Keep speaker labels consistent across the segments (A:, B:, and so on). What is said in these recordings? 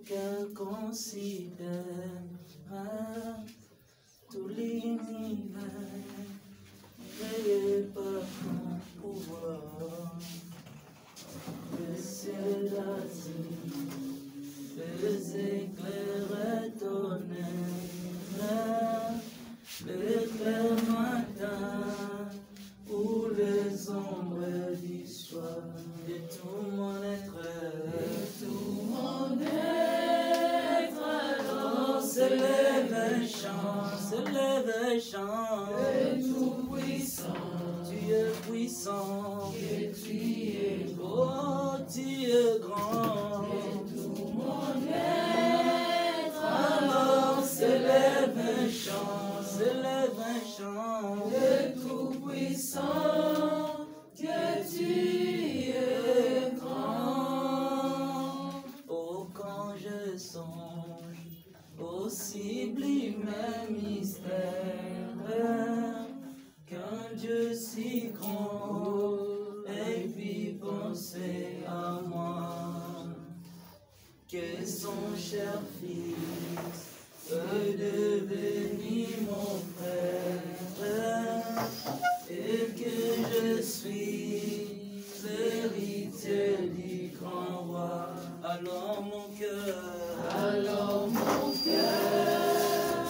A: cœur considère tout l'univers, créé par ton pouvoir. Le ciel d'Asie, les éclairs et tonnerres, l'éclair matin ou les ombres du soir, de tout mon être, alors s'élève un chant,
B: Le Tout-Puissant,
A: tu es puissant,
B: et tu es
A: oh tu es grand,
B: tout mon être,
A: alors s'élève un chant,
B: le Tout-Puissant, que tu es grand.
A: oh quand je songe au sublime mystère qu'un Dieu si grand ait pu penser à moi, que son cher Fils peut devenir mon frère, et que je suis l'héritier du grand roi. Alors mon cœur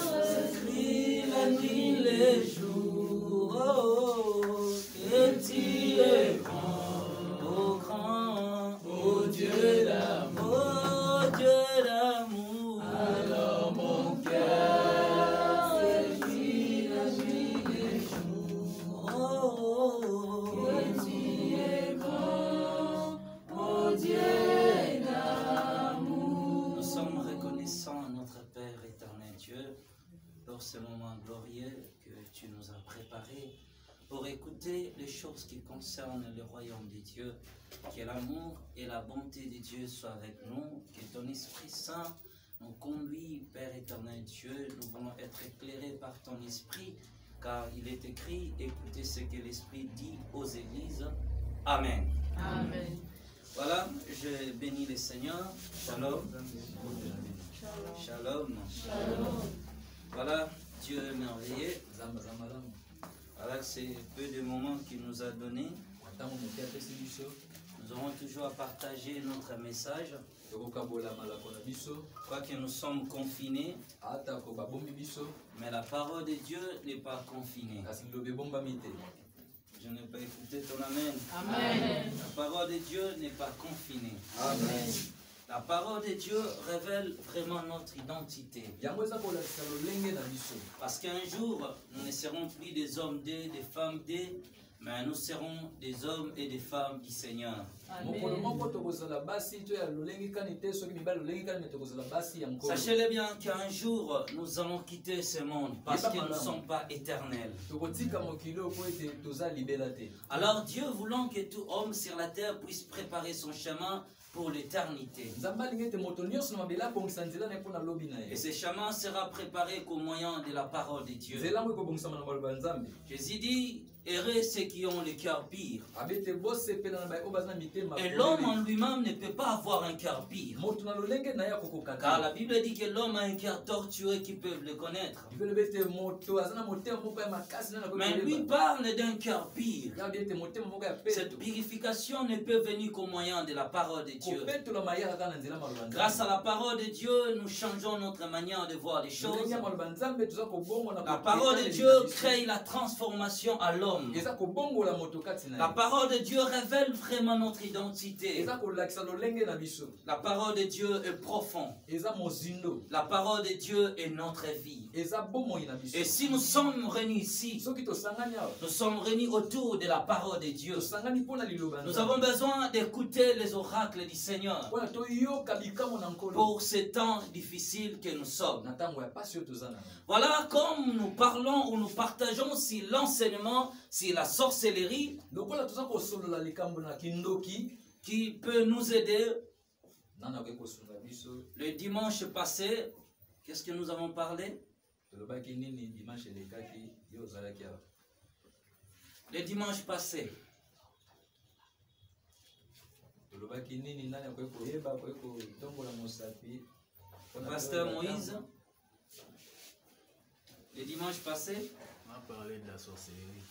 A: s'écrie la nuit, les jours, oh, que tu es grand, oh Dieu d'amour,
B: Alors mon cœur s'écrie la nuit et jour, que tu es grand, oh Dieu d'amour.
A: Nous sommes reconnaissants, notre Père éternel Dieu, pour ce moment glorieux que tu nous as préparé pour écouter les choses qui concernent le royaume de Dieu. Que l'amour et la bonté de Dieu soient avec nous, que ton Esprit Saint nous conduit, Père éternel Dieu. Nous voulons être éclairés par ton Esprit, car il est écrit, écoutez ce que l'Esprit dit aux églises. Amen.
B: Amen.
A: Voilà, je bénis le Seigneur. Shalom. Shalom. Voilà, Dieu est merveilleux. Voilà, c'est peu de moments qu'il nous a donné. Nous aurons toujours à partager notre message. Quoique nous sommes confinés, mais la parole de Dieu n'est pas confinée. Je n'ai pas écouté ton amen.
B: Amen.
A: La parole de Dieu n'est pas confinée.
B: Amen.
A: La parole de Dieu révèle vraiment notre identité. Parce qu'un jour, nous ne serons plus des hommes des femmes des, mais nous serons des hommes et des femmes du Seigneur. Sachez-le bien qu'un jour, nous allons quitter ce monde parce que nous ne sommes pas éternels. Alors Dieu voulant que tout homme sur la terre puisse préparer son chemin pour l'éternité. Et ce chemin sera préparé qu'au moyen de la parole de Dieu. Jésus dit, heureux ceux qui ont le cœur pur. Et l'homme en lui-même ne peut pas avoir un cœur pur. Car la Bible dit que l'homme a un cœur tortueux qui peut le connaître. Mais lui parle d'un cœur pur. Cette purification ne peut venir qu'au moyen de la parole de Dieu. Grâce à la parole de Dieu, nous changeons notre manière de voir les choses. La parole de Dieu crée la transformation à l'homme. La parole de Dieu révèle vraiment notre identité. La parole de Dieu est profonde. La parole de Dieu est notre vie. Et si nous sommes réunis ici, nous sommes réunis autour de la parole de Dieu. Nous avons besoin d'écouter les oracles du Seigneur pour ces temps difficiles que nous sommes. Voilà, comme nous parlons ou nous partageons sur l'enseignement, sur la sorcellerie, qui peut nous aider. Le dimanche passé, qu'est-ce que nous avons parlé? Le dimanche passé, Pasteur Moïse, le dimanche passé,
C: on a parlé de la sorcellerie.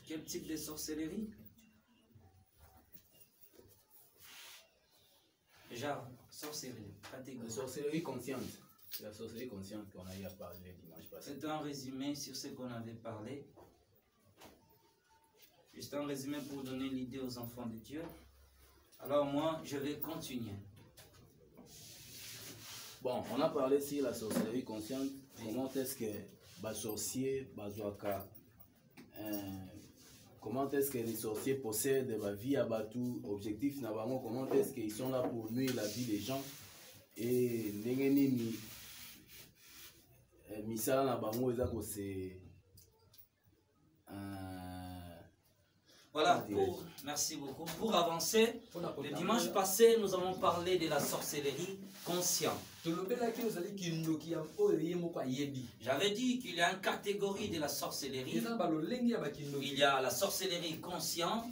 A: Quel type de sorcellerie? Genre, sorcellerie, catégorie.
C: La sorcellerie consciente. La sorcellerie consciente qu'on a eu à parler le dimanche passé.
A: C'est un résumé sur ce qu'on avait parlé. Juste un résumé pour donner l'idée aux enfants de Dieu. Alors moi, je vais continuer.
C: Bon, on a parlé sur la sorcellerie consciente. Comment est-ce que les sorciers, comment est-ce que les sorciers possèdent la vie à Batou, objectif, comment est-ce qu'ils sont là pour nuire la vie des gens. Et n'engeni misala na bango ezako c'est
A: voilà, merci beaucoup. Pour avancer, le dimanche passé, nous avons parlé de la sorcellerie consciente. J'avais dit qu'il y a une catégorie de la sorcellerie. Il y a la sorcellerie consciente,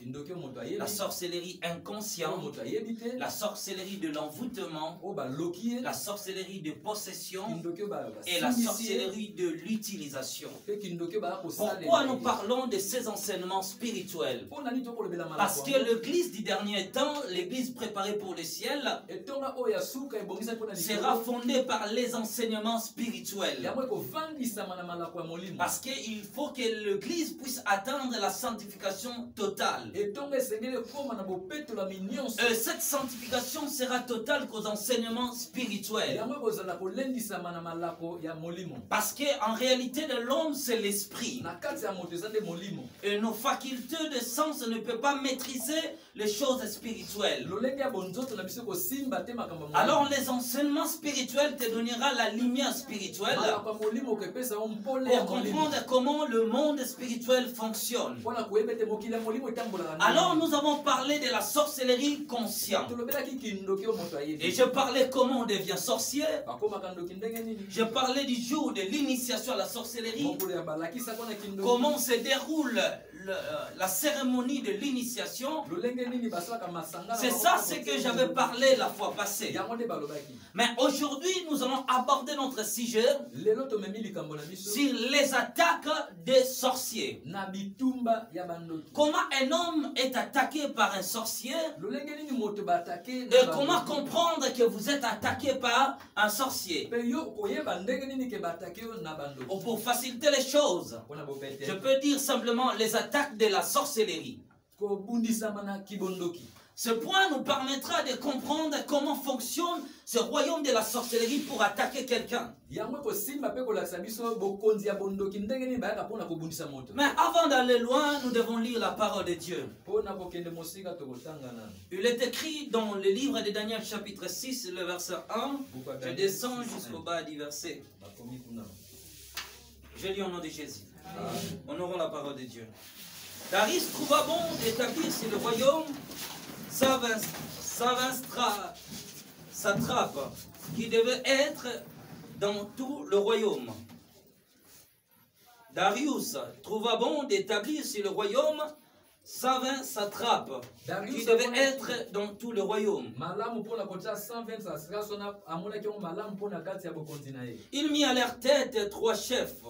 A: la sorcellerie inconsciente, la sorcellerie de l'envoûtement, la sorcellerie de possession et la sorcellerie de l'utilisation. Pourquoi nous parlons de ces enseignements spirituels? Parce que l'église du dernier temps, l'église préparée pour le ciel, sera fondée par les enseignements spirituels. Parce qu'il faut que l'église puisse atteindre la sanctification totale. Cette sanctification sera totale qu'aux enseignements spirituels. Parce qu'en réalité de l'homme, c'est l'esprit. Et nos facultés de sens ne peuvent pas maîtriser les choses spirituelles. Alors les enseignements spirituels te donneront la lumière spirituelle pour comprendre comment le monde spirituel fonctionne. Alors nous avons parlé de la sorcellerie consciente. Et je parlais comment on devient sorcier. Je parlais du jour de l'initiation à la sorcellerie. Comment se déroule la cérémonie de l'initiation. C'est ça ce que j'avais parlé la fois passée. Mais aujourd'hui, nous allons aborder notre sujet sur les attaques des sorciers. Comment un homme est attaqué par un sorcier et comment comprendre que vous êtes attaqué par un sorcier. Pour faciliter les choses, je peux dire simplement les attaques de la sorcellerie. Ce point nous permettra de comprendre comment fonctionne ce royaume de la sorcellerie pour attaquer quelqu'un. Mais avant d'aller loin, nous devons lire la parole de Dieu. Il est écrit dans le livre de Daniel chapitre 6, le verset 1. Je descends jusqu'au bas du verset. Je lis au nom de Jésus. Honorons la parole de Dieu. Darius trouva bon d'établir sur le royaume satrape qui devait être dans tout le royaume. Darius trouva bon d'établir sur le royaume 120 satrapes qui devaient être dans tout le royaume. Il mit à leur tête 3 chefs,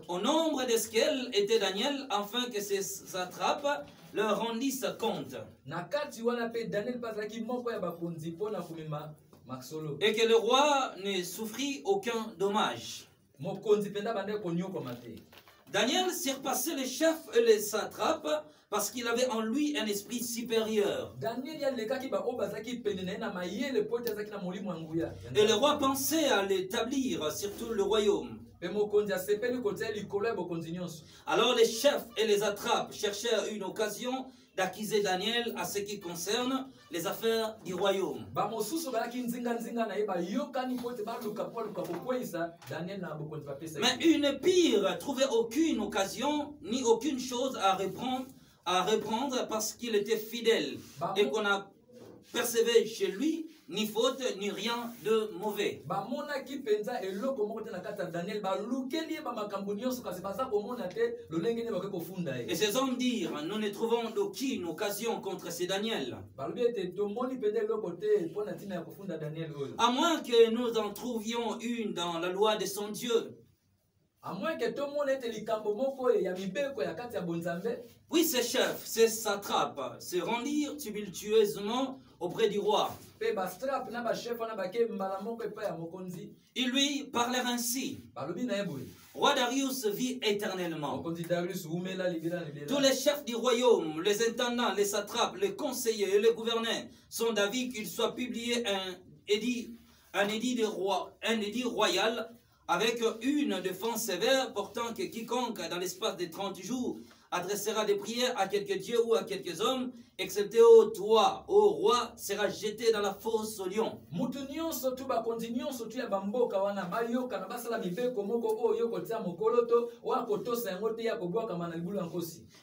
A: au nombre desquels était Daniel, afin que ces satrapes leur rendissent compte. Et que le roi ne souffrit aucun dommage. Daniel surpassait les chefs et les satrapes parce qu'il avait en lui un esprit supérieur. Et le roi pensait à l'établir sur tout le royaume. Alors les chefs et les satrapes cherchèrent une occasion d'accuser Daniel à ce qui concerne les affaires du royaume. Mais une pire trouvait aucune occasion ni aucune chose à reprendre parce qu'il était fidèle et qu'on a percevait chez lui ni faute ni rien de mauvais. Et ces hommes dirent, nous ne trouvons d'aucune occasion contre ces Daniel. À moins que nous en trouvions une dans la loi de son Dieu. Oui, ces chefs, ces satrapes se rendirent tumultueusement auprès du roi. Ils lui parlèrent ainsi. Roi Darius vit éternellement. Tous les chefs du royaume, les intendants, les satrapes, les conseillers et les gouverneurs sont d'avis qu'il soit publié un édit royal avec une défense sévère portant que quiconque dans l'espace de 30 jours adressera des prières à quelques dieux ou à quelques hommes, excepté au toi, ô roi, sera jeté dans la fosse au lion.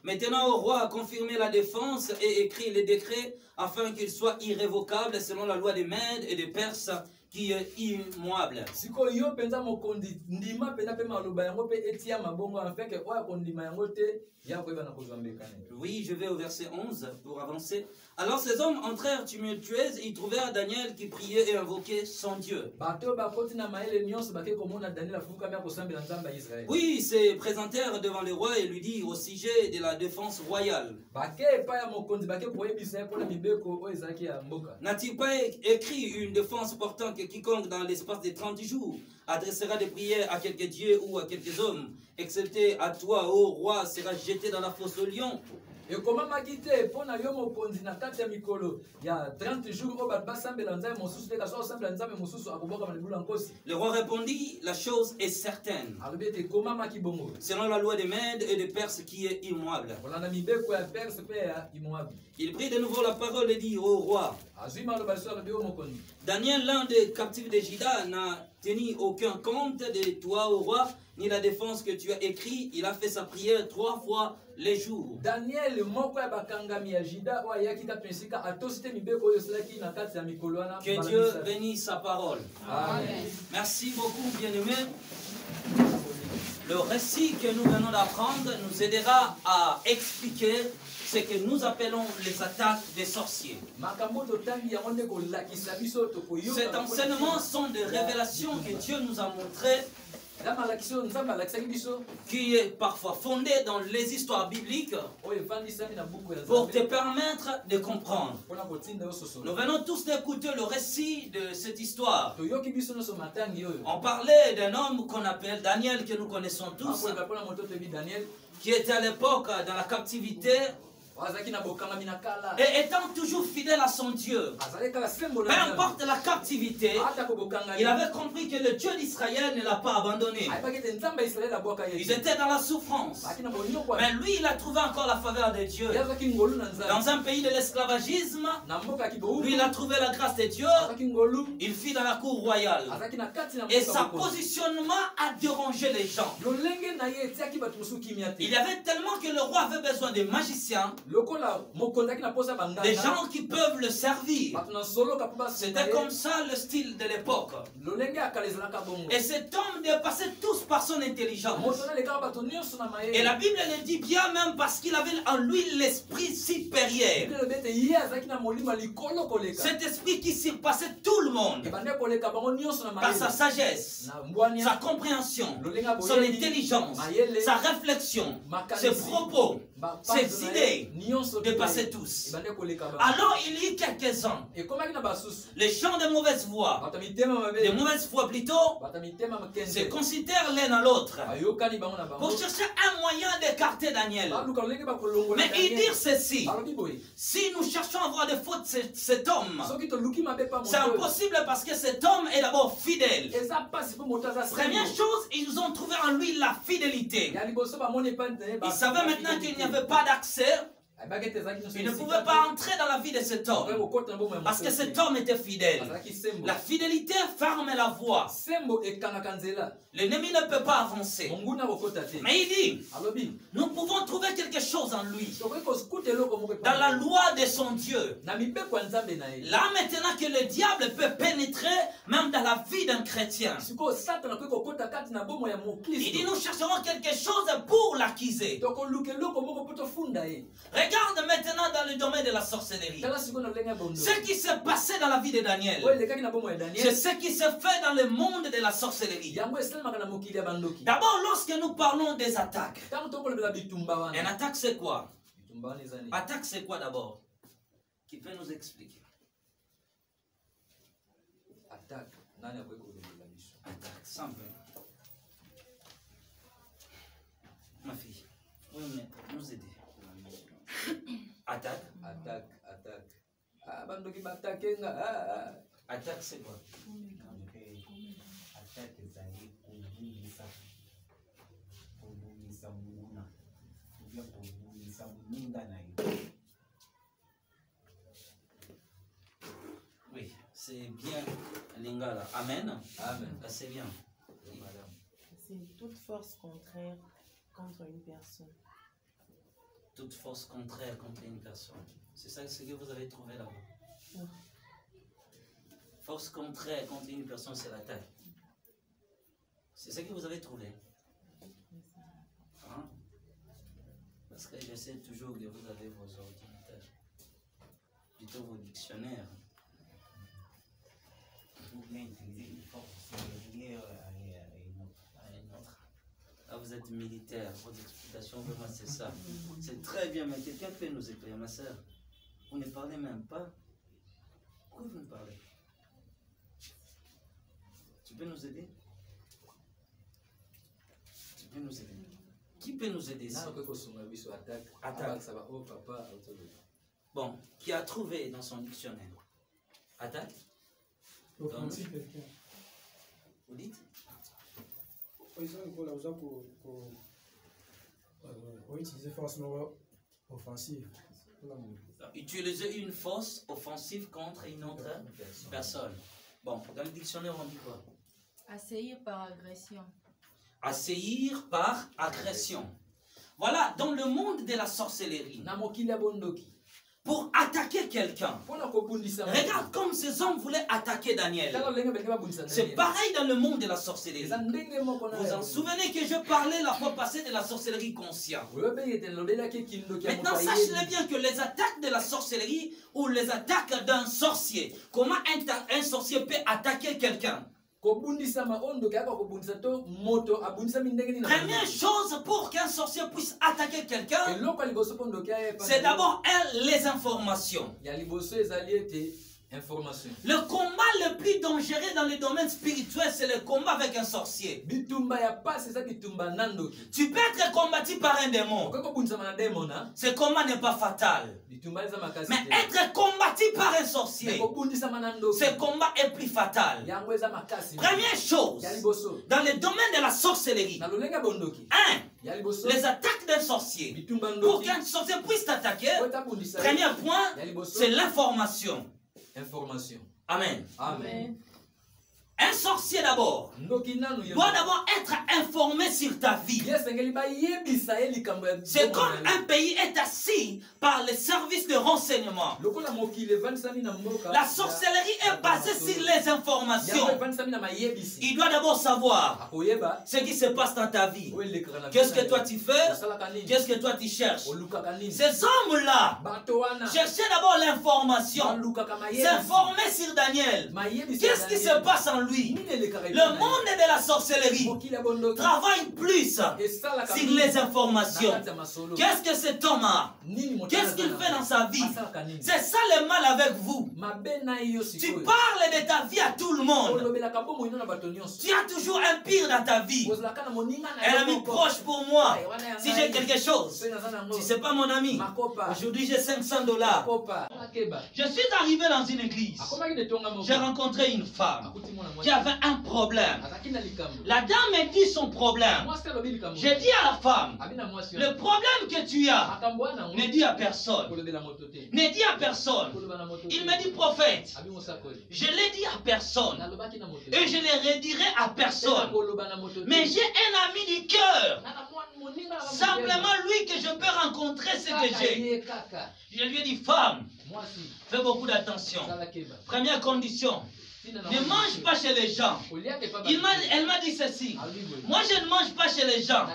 A: Maintenant, au roi a confirmé la défense et écrit les décrets afin qu'ils soient irrévocables selon la loi des Mèdes et des Perses, qui est immuable. Oui, je vais au verset 11 pour avancer. Alors ces hommes entrèrent tumultueux et ils trouvèrent Daniel qui priait et invoquait son Dieu. Oui, ils se présentèrent devant le roi et lui dirent au sujet de la défense royale. N'a-t-il pas écrit une défense portant que quiconque dans l'espace de 30 jours adressera des prières à quelques dieux ou à quelques hommes, excepté à toi, ô roi, sera jeté dans la fosse au lion? Le roi répondit, la chose est certaine. Selon la loi des Mèdes et des Perses qui est immuable. Il prit de nouveau la parole et dit au roi, Daniel, l'un des captifs de Juda, n'a tenu aucun compte de toi, au roi, ni la défense que tu as écrit. Il a fait sa prière 3 fois les jours. Que Dieu bénisse sa parole. Amen. Merci beaucoup, bien-aimés. Le récit que nous venons d'apprendre nous aidera à expliquer ce que nous appelons les attaques des sorciers. Cet enseignement sont des révélations que Dieu nous a montrées, qui est parfois fondé dans les histoires bibliques pour te permettre de comprendre. Nous venons tous d'écouter le récit de cette histoire. On parlait d'un homme qu'on appelle Daniel, que nous connaissons tous, qui était à l'époque dans la captivité, et étant toujours fidèle à son Dieu, peu importe la captivité, il avait compris que le Dieu d'Israël ne l'a pas abandonné. Ils étaient dans la souffrance, mais lui il a trouvé encore la faveur de Dieu. Dans un pays de l'esclavagisme, lui il a trouvé la grâce de Dieu. Il fit dans la cour royale, et sa positionnement a dérangé les gens. Il y avait tellement que le roi avait besoin de magiciens, des gens qui peuvent le servir. C'était comme ça le style de l'époque. Et cet homme dépassait tous par son intelligence. Et la Bible le dit bien, même parce qu'il avait en lui l'esprit supérieur. Cet esprit qui surpassait tout le monde par sa sagesse, sa compréhension, son intelligence, sa réflexion, ses propos, ses idées dépassaient tous. Alors il y a quelques-uns, les gens de mauvaise voix, de mauvaise foi plutôt, se considèrent l'un à l'autre pour chercher un moyen d'écarter Daniel. Mais ils disent ceci: si nous cherchons à voir des fautes cet homme, c'est impossible parce que cet homme est d'abord fidèle. Première chose, ils ont trouvé en lui la fidélité. Ils savaient maintenant qu'il n'y avait pas d'accès Il ne pouvait pas entrer dans la vie de cet homme. Parce que cet homme était fidèle. La fidélité ferme la voie. L'ennemi ne peut pas avancer. Mais il dit, nous pouvons trouver quelque chose en lui. Dans la loi de son Dieu. Là maintenant que le diable peut pénétrer même dans la vie d'un chrétien. Il dit, nous chercherons quelque chose pour l'accuser. Regarde maintenant dans le domaine de la sorcellerie. Ce qui s'est passé dans la vie de Daniel, c'est ce qui se fait dans le monde de la sorcellerie. D'abord, lorsque nous parlons des attaques, une attaque c'est quoi? Attaque c'est quoi d'abord? Qui peut nous expliquer? Attaque, simple. Ma fille, oui, mais nous aider. Attaque. Attaque c'est quoi? Oui, c'est bien Lingala. Amen. Amen. C'est bien. Oui.
B: C'est toute force contraire contre une personne.
A: Toute force contraire contre une personne. C'est ça ce que vous avez trouvé là-bas. Oui. Force contraire contre une personne, c'est l'attaque. C'est ce que vous avez trouvé. Hein? Parce que je sais toujours que vous avez vos ordinateurs. Plutôt vos dictionnaires. Vous bien utiliser une force supérieure à une autre. Là, vous êtes militaire. Votre explication, vraiment, c'est ça. C'est très bien, mais quelqu'un peut nous éclairer, ma soeur. Vous ne parlez même pas. Pourquoi vous ne parlez? Tu peux nous aider? Tu peux nous aider? Qui peut nous aider ici? Attaque. Bon, qui a trouvé dans son dictionnaire? Attaque?
D: Offensive quelqu'un.
A: Vous dites?
D: Utiliser force offensive.
A: Utiliser une force offensive contre une autre personne. Bon, dans le dictionnaire, on dit quoi?
E: Assaillir par agression.
A: Assaillir par agression. Voilà, dans le monde de la sorcellerie, pour attaquer quelqu'un, regarde comme ces hommes voulaient attaquer Daniel. C'est pareil dans le monde de la sorcellerie. Vous vous en souvenez que je parlais la fois passée de la sorcellerie consciente. Maintenant, sachez bien que les attaques de la sorcellerie ou les attaques d'un sorcier, comment un sorcier peut attaquer quelqu'un? Première chose pour qu'un sorcier puisse attaquer quelqu'un, c'est d'abord les informations. Le combat le plus dangereux dans le domaine spirituel, c'est le combat avec un sorcier. Tu peux être combattu par un démon. Ce combat n'est pas fatal. Mais être combattu par un sorcier, ce combat est plus fatal. Première chose, dans le domaine de la sorcellerie, les attaques d'un sorcier. Pour qu'un sorcier puisse t'attaquer, premier point, c'est l'information. Amen.
B: Amen.
A: Un sorcier d'abord doit d'abord être informé sur ta vie. C'est comme un pays est assis par les services de renseignement. La sorcellerie est basée sur les informations. Il doit d'abord savoir ce qui se passe dans ta vie. Qu'est-ce que toi tu fais? Qu'est-ce que toi tu cherches? Ces hommes-là cherchaient d'abord l'information. S'informer sur Daniel. Qu'est-ce qui se passe en lui? Le monde de la sorcellerie travaille plus sur les informations. Qu'est-ce que cet homme a? Qu'est-ce qu'il fait dans sa vie? C'est ça le mal avec vous. Tu parles de ta vie à tout le monde. Tu as toujours un pire dans ta vie. Un ami proche pour moi. Si j'ai quelque chose, tu ne sais pas mon ami. Aujourd'hui j'ai $500. Je suis arrivé dans une église. J'ai rencontré une femme. qui avait un problème. La dame me dit son problème. J'ai dit à la femme, le problème que tu as, ne dis à personne. Ne dis à personne. Il me dit, prophète, je l'ai dit à personne. Et je ne le redirai à personne. Mais j'ai un ami du cœur. Simplement lui que je peux rencontrer, ce que j'ai. Je lui ai dit, femme, fais beaucoup d'attention. Première condition, ne mange pas chez les gens. Elle m'a dit ceci. Moi, je ne mange pas chez les gens.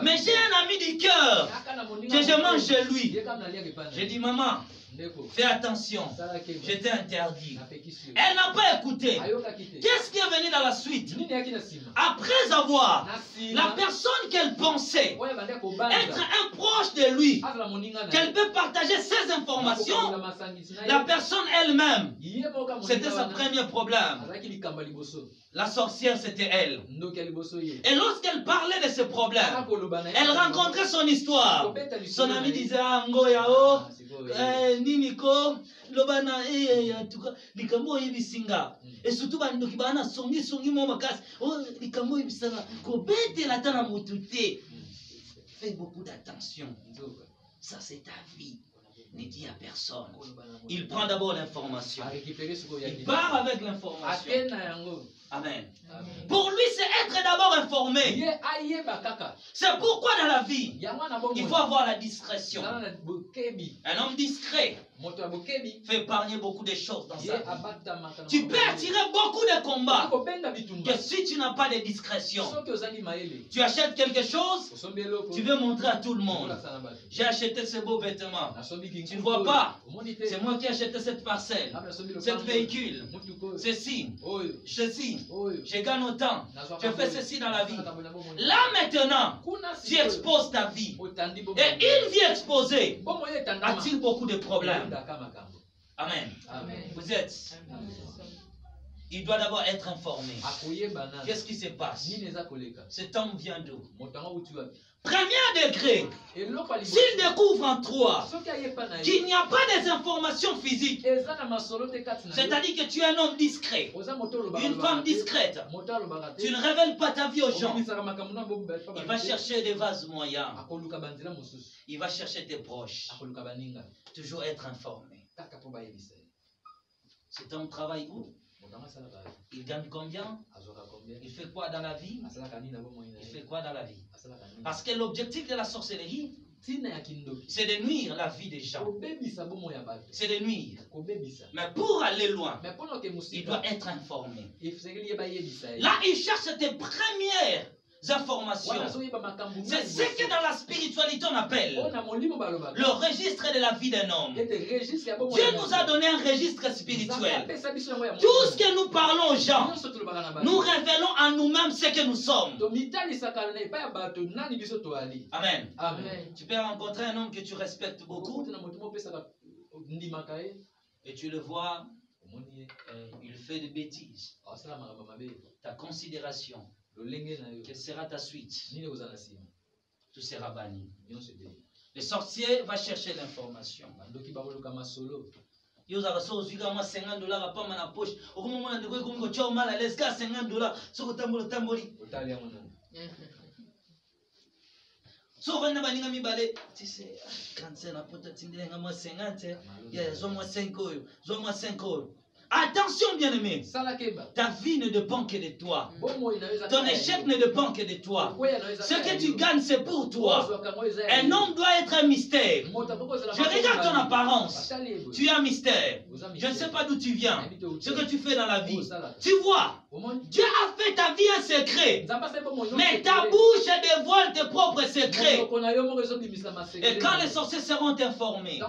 A: Mais j'ai un ami du cœur que je mange chez lui. J'ai dit, maman, fais attention. Je t'ai interdit. Elle n'a pas écouté. Qu'est-ce qui est venu dans la suite? Après avoir la personne qu'elle pensait être un proche de lui, qu'elle peut partager ses informations, la personne elle-même, c'était son premier problème. La sorcière, c'était elle. Et lorsqu'elle parlait de ce problème, elle rencontrait son histoire. Son ami disait, ah, Ngoyao, Niniko, Lobana, en tout cas, Likambo Ibisinga. Et surtout, Bandokibana, Songi, Momakas, oh, Likambo Ibisinga, Kobete la Tana Mutute. Fais beaucoup d'attention. Ça, c'est ta vie. Ne dis à personne. Il prend d'abord l'information. Il part avec l'information. Amen. Pour lui, c'est être d'abord informé. C'est pourquoi dans la vie, il faut avoir la discrétion. Un homme discret fait épargner beaucoup de choses dans sa vie. Tu peux attirer beaucoup de combats que si tu n'as pas de discrétion. Tu achètes quelque chose, tu veux montrer à tout le monde. J'ai acheté ce beau vêtement. Tu ne vois pas. C'est moi qui ai acheté cette parcelle, cette véhicule, ceci. Je gagne autant. Je fais ceci dans la vie. Là maintenant, tu exposes ta vie. Et une vie exposée attire beaucoup de problèmes. Amen. Vous êtes. Il doit d'abord être informé. Qu'est-ce qui se passe? Cet homme vient d'où? Premier degré, s'il découvre en toi qu'il n'y a pas des informations physiques, c'est-à-dire que tu es un homme discret, une femme discrète, tu ne révèles pas ta vie aux gens, il va chercher des vases moyens, il va chercher tes proches, toujours être informé. Cet homme travaille où? Il gagne combien? Il fait quoi dans la vie? Il fait quoi dans la vie? Parce que l'objectif de la sorcellerie, c'est de nuire la vie des gens. C'est de nuire. Mais pour aller loin, il doit être informé. Là, il cherche tes premières informations. C'est ce que dans la spiritualité on appelle le registre de la vie d'un homme. Dieu nous a donné un registre spirituel. Tout ce que nous parlons aux gens, nous révélons à nous-mêmes ce que nous sommes. Amen. Tu peux rencontrer un homme que tu respectes beaucoup et tu le vois, il fait des bêtises. Ta considération, quelle sera ta suite? Tu seras banni. Le sorcier va chercher l'information. Il a reçu $50 à pas ma poche. Au moment où on a mal à l'aise, $50. So que tamboli. So when nabaninga mibale, tu sais, quand c'est la pote tindenga moi 50, yeah, zo moi 5 euros, zo moi 5 euros. Attention bien aimé, ta vie ne dépend que de toi. Ton échec ne dépend que de toi. Ce que tu gagnes c'est pour toi. Un homme doit être un mystère. Je regarde ton apparence. Tu es un mystère. Je ne sais pas d'où tu viens. Ce que tu fais dans la vie. Tu vois, Dieu a fait ta vie un secret. Mais ta bouche dévoile tes propres secrets. Et quand les sorciers seront informés,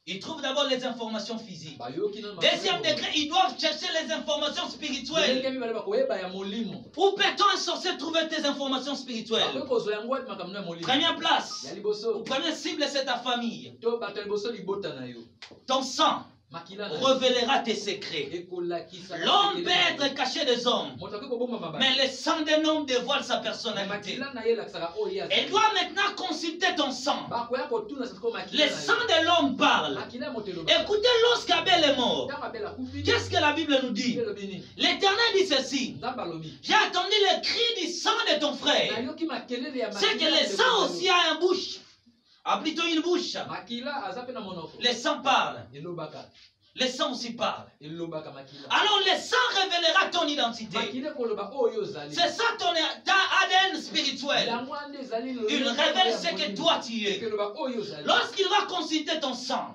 A: ils trouvent d'abord les informations physiques. Deuxième degré, ils doivent chercher les informations spirituelles. Où peut-on un sorcier trouver tes informations spirituelles? Première place, ou première cible, c'est ta famille. Ton sang. révélera tes secrets. L'homme peut être caché des hommes, mais le sang d'un homme dévoile sa personnalité. Et doit maintenant consulter ton sang. Le sang de l'homme parle. Écoutez, lorsqu'Abel est mort, qu'est-ce que la Bible nous dit? L'Éternel dit ceci: j'ai attendu le cri du sang de ton frère. C'est que le sang aussi a une bouche. A plutôt une bouche. Le sang parle. Le sang aussi parle. Alors le sang révélera ton identité. C'est ça ta ADN spirituel. Il révèle ce que toi tu es. Lorsqu'il va consulter ton sang,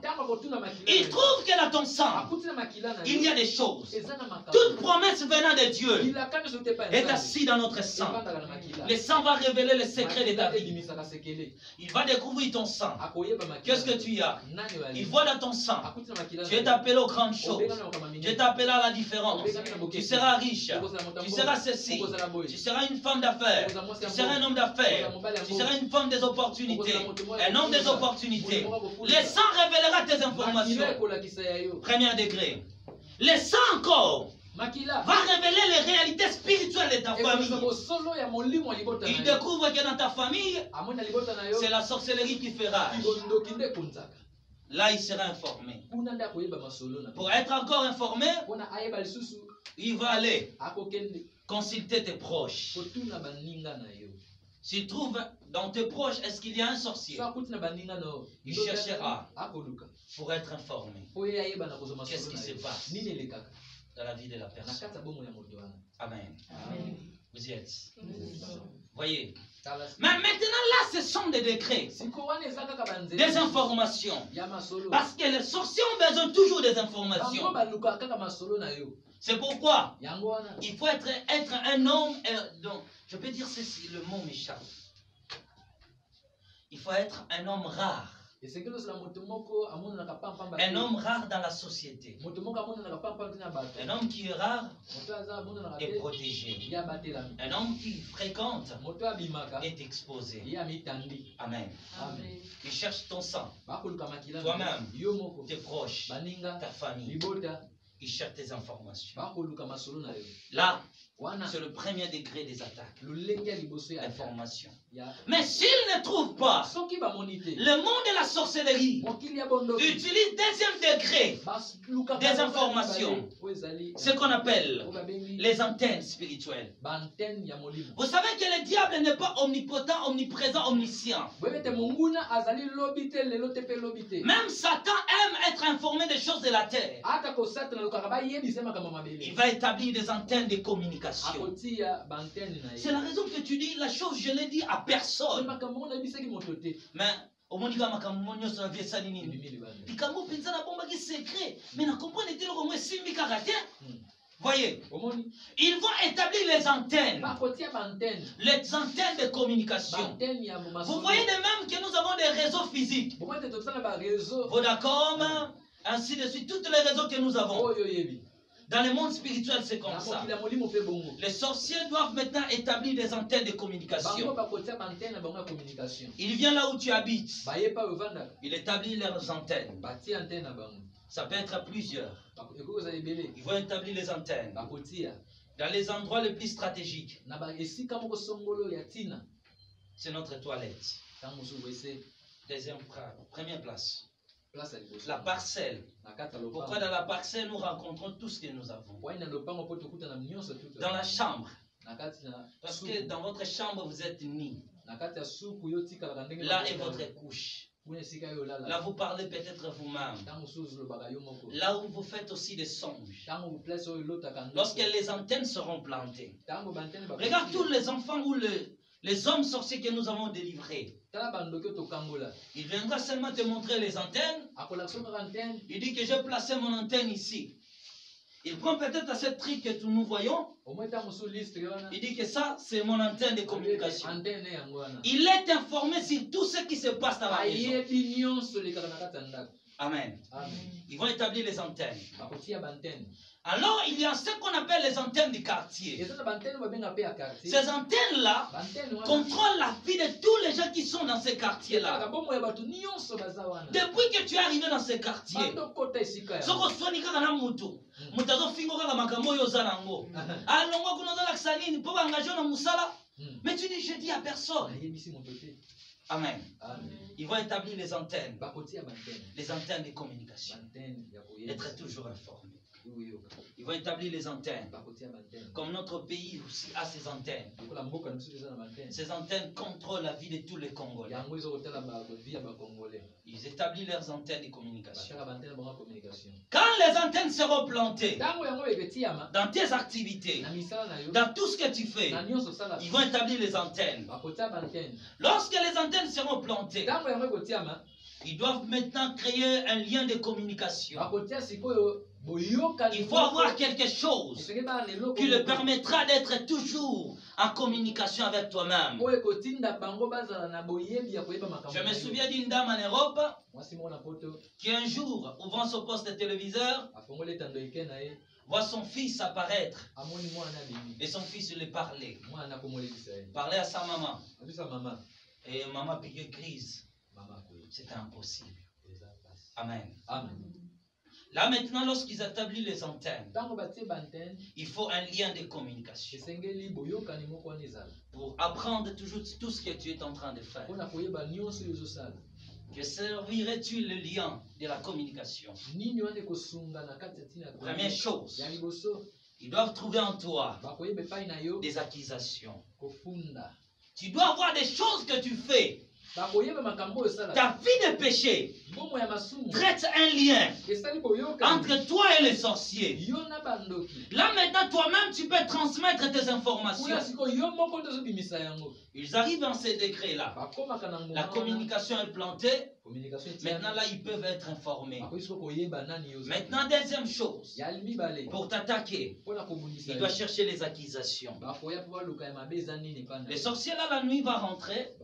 A: il trouve que dans ton sang, il y a des choses. Toute promesse venant de Dieu est assise dans notre sang. Le sang va révéler les secrets de ta vie. Il va découvrir ton sang. Qu'est-ce que tu as? Il voit dans ton sang. Tu es appelé aux grandes choses. Dieu t'appelle à la différence. Tu seras riche. Tu seras ceci. Tu seras une femme d'affaires. Tu seras un homme d'affaires. Tu seras une femme des opportunités. Un homme des opportunités. Le sang révélera tes informations. Premier degré. Le sang encore va révéler les réalités spirituelles de ta famille. Il découvre que dans ta famille, c'est la sorcellerie qui fait rage. Là, il sera informé. Pour être encore informé, il va aller consulter tes proches. S'il trouve dans tes proches, est-ce qu'il y a un sorcier? Il cherchera pour être informé. Qu'est-ce qui se passe dans la vie de la personne? Amen. Vous y êtes. Voyez. Mais maintenant là, ce sont des décrets, des informations. Parce que les sorciers ont besoin toujours des informations. C'est pourquoi il faut être un homme. Donc, je peux dire ceci, le mot m'échappe. Il faut être un homme rare. Un homme rare dans la société. Un homme qui est rare est protégé. Un homme qui fréquente est exposé. Amen. Il cherche ton sang. Toi-même, tes proches, ta famille. Il cherche tes informations. Là, c'est le premier degré des attaques. L'information. Mais s'il ne trouve pas, le monde de la sorcellerie utilise deuxième degré des informations. Ce qu'on appelle les antennes spirituelles. Vous savez que le diable n'est pas omnipotent, omniprésent, omniscient. Même Satan aime être informé des choses de la terre. Il va établir des antennes de communication. C'est la raison que tu dis la chose, je l'ai dit à personne. Mais au monde voyez, ils vont établir les antennes de communication. Vous voyez de même que nous avons des réseaux physiques. Vodacom, ainsi de suite, toutes les réseaux que nous avons. Dans le monde spirituel, c'est comme ça. Les sorciers doivent maintenant établir des antennes de communication. Il vient là où tu habites. Il établit leurs antennes. Ça peut être plusieurs. Ils vont établir les antennes dans les endroits les plus stratégiques. C'est notre toilette. Première place. La parcelle. Pourquoi dans la parcelle nous rencontrons tout ce que nous avons? Dans la chambre. Parce que dans votre chambre vous êtes nid. Là est votre couche. Là vous parlez peut-être vous-même. Là où vous faites aussi des songes. Lorsque les antennes seront plantées. Regarde tous les enfants ou les hommes sorciers que nous avons délivrés. Il viendra seulement te montrer les antennes. Il dit que j'ai placé mon antenne ici. Il prend peut-être à cette truc que nous voyons. Il dit que ça, c'est mon antenne de communication. Il est informé sur tout ce qui se passe dans la maison. Amen.
F: Amen.
A: Ils vont établir les antennes.
F: Bakotia bantenne.
A: Alors, il y a ce qu'on appelle les antennes du quartier.
F: Eza na bantenne ba benga pe ya quartier.
A: Ces antennes-là
F: Bantenne wana
A: contrôlent la vie de tous les gens qui sont dans ces quartiers-là.
F: ka bomo ya batu nyonso baza wana.
A: Depuis que tu es arrivé dans ces quartiers,
F: Bando kota esika ya.
A: soko swani kaka na mutu. Mutazo fingo kaka makambo yo zanango. Alongo kuno za laksanini po engagé na musala. Mais tu dis je dis à personne.
F: Ayebisi moto te.
A: Amen.
F: Amen.
A: Ils vont établir les antennes.
F: Bakotia bantenne.
A: Les antennes de communication.
F: Bantenne ya koyeba.
A: Être toujours informé.
F: Oui.
A: Ils vont établir les antennes.
F: Bakotia bantenne.
A: Comme notre pays aussi a ses antennes.
F: Lokola mboka na biso eza na bantenne.
A: Ces antennes contrôlent la vie de tous les Congolais.
F: Yango ezo kotala ba vie ya ba Congolais.
A: Ils établissent leurs antennes de communication.
F: Bataka bantenne ba communication.
A: Quand les antennes seront plantées
F: Tango yango eketiama.
A: dans tes activités,
F: Na misala na yo.
A: dans tout ce que tu fais,
F: Na nyonso sala.
A: ils vont établir les antennes.
F: Bakotia bantenne.
A: Lorsque les antennes seront plantées,
F: Tango yango ekotiama.
A: ils doivent maintenant créer un lien de communication.
F: Bakotia sikoyo boyoka.
A: Il faut avoir quelque chose qui le permettra d'être toujours en communication avec toi-même. Je me souviens d'une dame en Europe qui un jour, ouvrant son poste de téléviseur, voit son fils apparaître. Et son fils lui parlait. Parlait à sa maman. Et maman piquait crise. C'était impossible. Amen. Là maintenant, lorsqu'ils établissent les antennes, il faut un lien de communication pour apprendre toujours tout ce que tu es en train de faire. Que servirait-tu le lien de la communication? Première chose, ils doivent trouver en toi des accusations. Tu dois avoir des choses que tu fais. Ta vie de péché traite un lien entre toi et les sorciers. Là maintenant, toi-même, tu peux transmettre tes informations. Ils arrivent dans ces décrets-là. La communication est plantée. Maintenant, là, ils peuvent être informés. Maintenant, deuxième chose, pour t'attaquer, il doit chercher les accusations. Les sorciers, là, la nuit, va rentrer.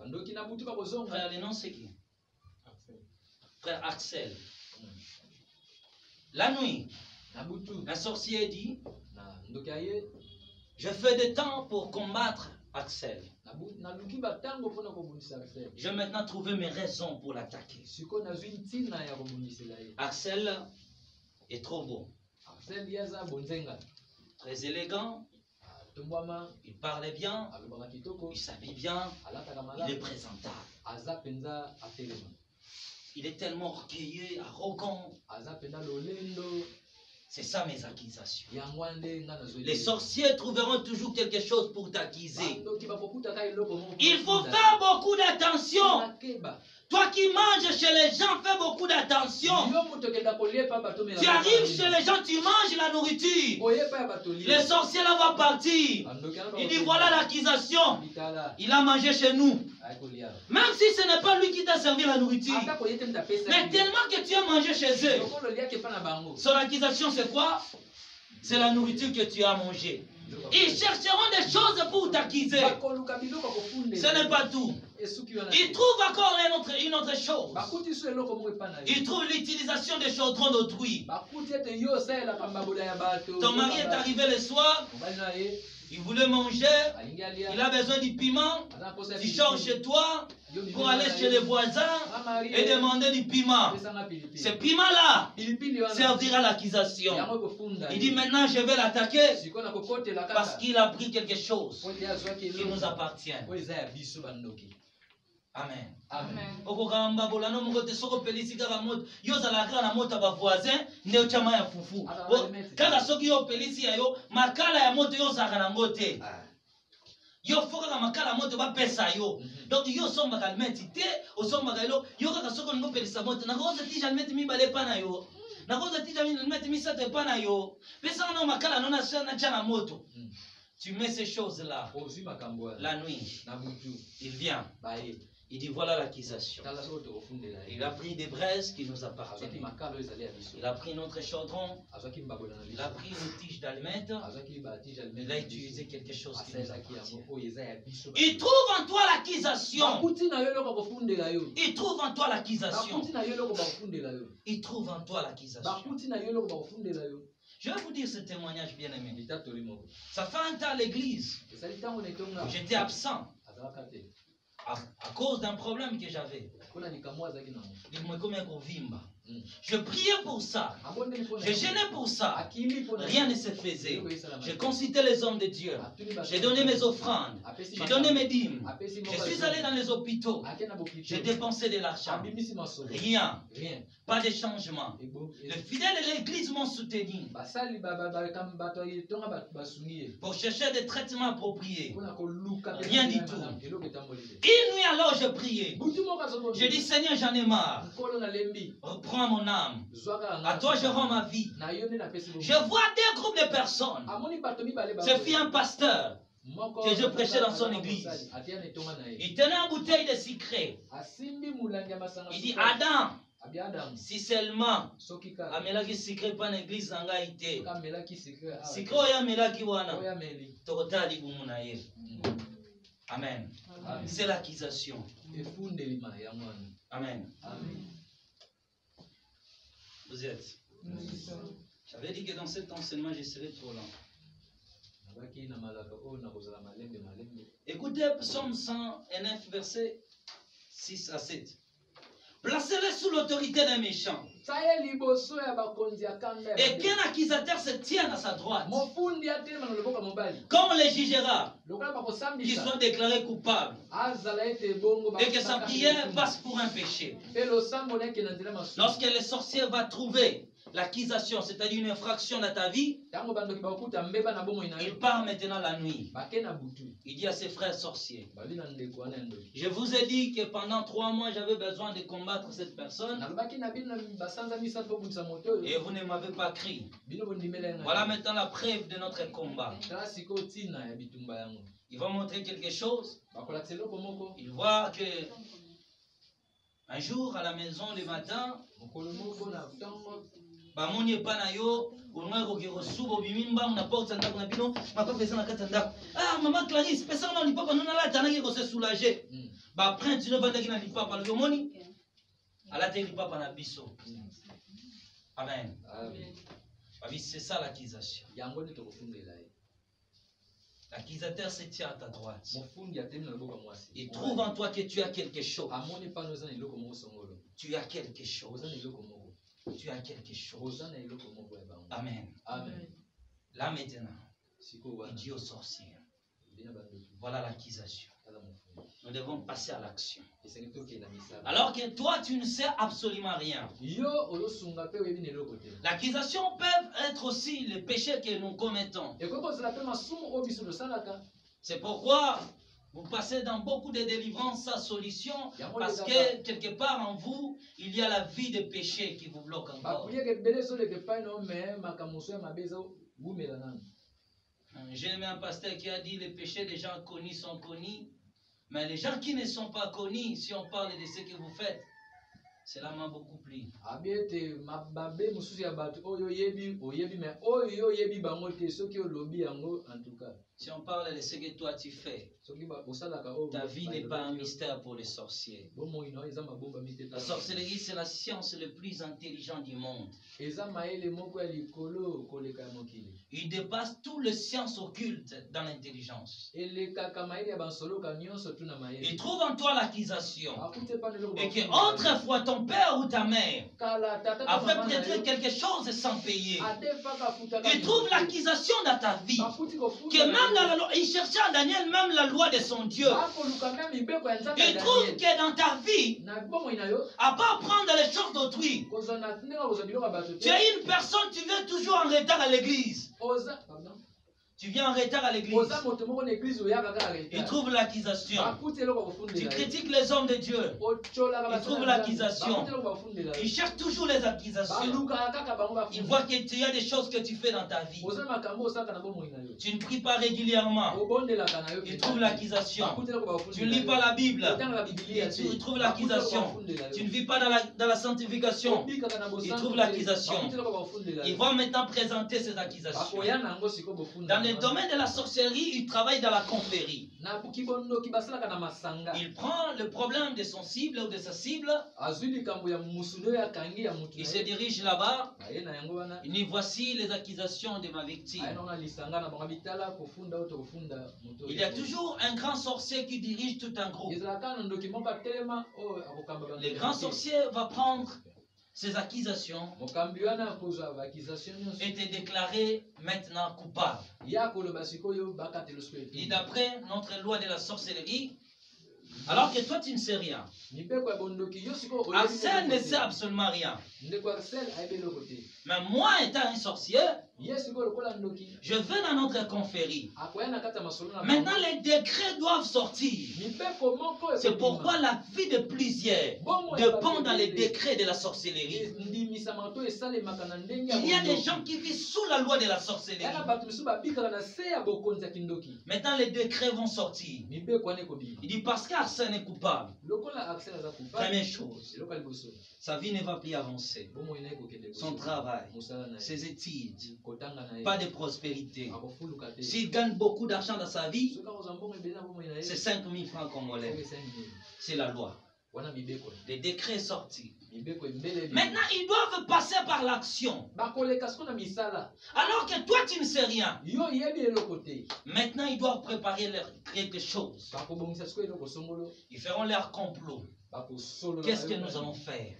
A: Frère, le nom, c'est qui? Frère Axel. La nuit, un sorcier dit, je fais des temps pour combattre Axel. Je vais maintenant trouver mes raisons pour l'attaquer. Axel est trop beau. Très élégant. Il parle bien. Il s'habille bien. Il est présentable. Il est tellement orgueilleux, arrogant. C'est ça mes accusations. Les sorciers trouveront toujours quelque chose pour t'accuser. Il faut faire beaucoup d'attention. Toi qui manges chez les gens, fais beaucoup d'attention. Tu arrives chez les gens, tu manges la nourriture. Les sorciers là vont partir. Il dit voilà l'accusation. Il a mangé chez nous. Même si ce n'est pas lui qui t'a servi la nourriture. Mais tellement que tu as mangé chez eux. Son accusation c'est quoi? C'est la nourriture que tu as mangée. Ils chercheront des choses pour t'accuser. Ce n'est pas tout. Ils trouvent encore une autre chose. Ils trouvent l'utilisation des chaudrons d'autrui. Ton mari est arrivé le soir. Il voulait manger, il a besoin du piment, tu sors chez toi pour aller chez les voisins et demander du piment. Ce piment-là servira à l'accusation. Il dit maintenant je vais l'attaquer parce qu'il a pris quelque chose qui nous appartient. Amen. Amen. Okogamba bolano mokote soko pelisi kaka moto yo zalaka na moto ba voisin ndio chama ya fufu. Kaka soki yo pelisi ya yo makala ya moto yo zaka na ngote. Yo foka ka makala moto ba pesa yo. Donc yo somba kalmeti te osomba kalo yo kaka soko ngo pelisa moto na koza tija almeti mi bale pana yo. Na koza tija mi almeti mi sate pana yo. Pesa na makala nona sana chana moto. Tu mets ces choses là la nuit. Il vient. Il dit voilà l'accusation. Il a pris des braises qui nous appartiennent. Il a pris notre chaudron. Il a pris une tige d'allumettes. Il a utilisé quelque chose qui nous appartient. Il trouve en toi l'accusation. Il trouve en toi l'accusation. Il trouve en toi l'accusation. Je vais vous dire ce témoignage bien aimé. Ça fait un temps à l'église. J'étais absent. À cause d'un problème que j'avais. Je priais pour ça. Je gênais pour ça. Rien ne se faisait. Je consultais les hommes de Dieu. J'ai donné mes offrandes. J'ai donné mes dîmes. Je suis allé dans les hôpitaux. J'ai dépensé de l'argent. Rien. Pas de changement. Les fidèles de l'église m'ont soutenu. Pour chercher des traitements appropriés. Rien du tout. Une nuit alors je priais. J'ai dit Seigneur, j'en ai marre. Reprends mon âme. À toi je rends ma vie. Je vois des groupes de personnes. Je suis un pasteur que je prêchais dans son église. Il tenait une bouteille de sucre. Il dit Adam, si seulement amelaki sucre pas l'église nanga ite. Sucre oya melaki wana. Tokota libumu na ye. Amen. C'est l'accusation. Amen. Vous êtes. J'avais dit que dans cet enseignement, je serais trop lent. Écoutez Psaume 109, verset 6 à 7. Placez-les sous l'autorité d'un méchant. Et qu'un accusateur se tienne à sa droite. Quand on les jugera, qu'ils soient déclarés coupables. Et que sa prière passe pour un péché. Lorsque le sorcier va trouver l'accusation, c'est-à-dire une infraction dans ta vie, il part maintenant la nuit. Il dit à ses frères sorciers, je vous ai dit que pendant 3 mois j'avais besoin de combattre cette personne et vous ne m'avez pas cru. Voilà maintenant la preuve de notre combat. Il va montrer quelque chose. Il voit que un jour à la maison le matin, bamoni epana yo unga ko kerosubo bimimba na porte ndako na bino mapa pesa na kata ndako ah maman Clarisse pesa na lipapa nona la tana ko se soulager ba prince ne vanda kina lipapa le moni ala te lipapa na biso. Amen. Amen. C'est ça l'accusation. L'accusateur se tient à ta droite. Il trouve en toi que tu as quelque chose. Tu as quelque chose. Tu as quelque chose. Amen. Amen. Là maintenant, il dit au sorcier, voilà l'accusation. Nous devons passer à l'action. Alors que toi, tu ne sais absolument rien. L'accusation peut être aussi le péché que nous commettons. C'est pourquoi vous passez dans beaucoup de délivrances sans solution, parce que quelque part en vous, il y a la vie de péché qui vous bloque encore. J'ai aimé un pasteur qui a dit les péchés des gens connus sont connus, mais les gens qui ne sont pas connus, si on parle de ce que vous faites, c'est la main beaucoup plus. Si on parle de ce que toi tu fais, ta vie n'est pas un mystère pour les sorciers. La sorcellerie, c'est la science la plus intelligente du monde. Il dépasse toutes les sciences occultes dans l'intelligence. Il trouve en toi l'accusation. Et que autrefois ton père ou ta mère a fait prêter quelque chose sans payer. Il trouve l'accusation dans ta vie. Que même dans la loi, il cherchait à Daniel même la loi de son Dieu. Il trouve que dans ta vie, à part prendre les choses d'autrui, tu es une personne, tu viens toujours en retard à l'église. Tu viens en retard à l'église. Il trouve l'accusation. Tu critiques les hommes de Dieu. Il trouve l'accusation. Il cherche toujours les accusations. Il voit que tu as des choses que tu fais dans ta vie. Tu ne pries pas régulièrement. Il trouve l'accusation. Tu ne lis pas la Bible. Il trouve l'accusation. Tu ne vis pas dans la sanctification. Il trouve l'accusation. Il va maintenant présenter ces accusations. Dans le domaine de la sorcellerie, il travaille dans la confrérie. Il prend le problème de son cible ou de sa cible. Il se dirige là-bas. Il dit voici les accusations de ma victime. Il y a toujours un grand sorcier qui dirige tout un groupe. Le grand sorcier va prendre ces accusations et te déclarer maintenant coupable. Et d'après notre loi de la sorcellerie, alors que toi tu ne sais rien, Arsène ne sait absolument rien. Mais moi étant un sorcier, je vais dans notre confrérie. Maintenant les décrets doivent sortir. C'est pourquoi la vie de plusieurs dépend dans les décrets de la sorcellerie. Il y a des gens qui vivent sous la loi de la sorcellerie. Maintenant les décrets vont sortir. Il dit parce qu'Arsène est coupable. Première chose, sa vie ne va plus avancer. Son travail, ses études, pas de prospérité. S'il gagne beaucoup d'argent dans sa vie, c'est 5 000 francs congolais. C'est la loi. Les décrets sortis. Maintenant, ils doivent passer par l'action. Alors que toi, tu ne sais rien. Maintenant, ils doivent préparer quelque chose. Ils feront leur complot. Qu'est-ce que nous allons faire?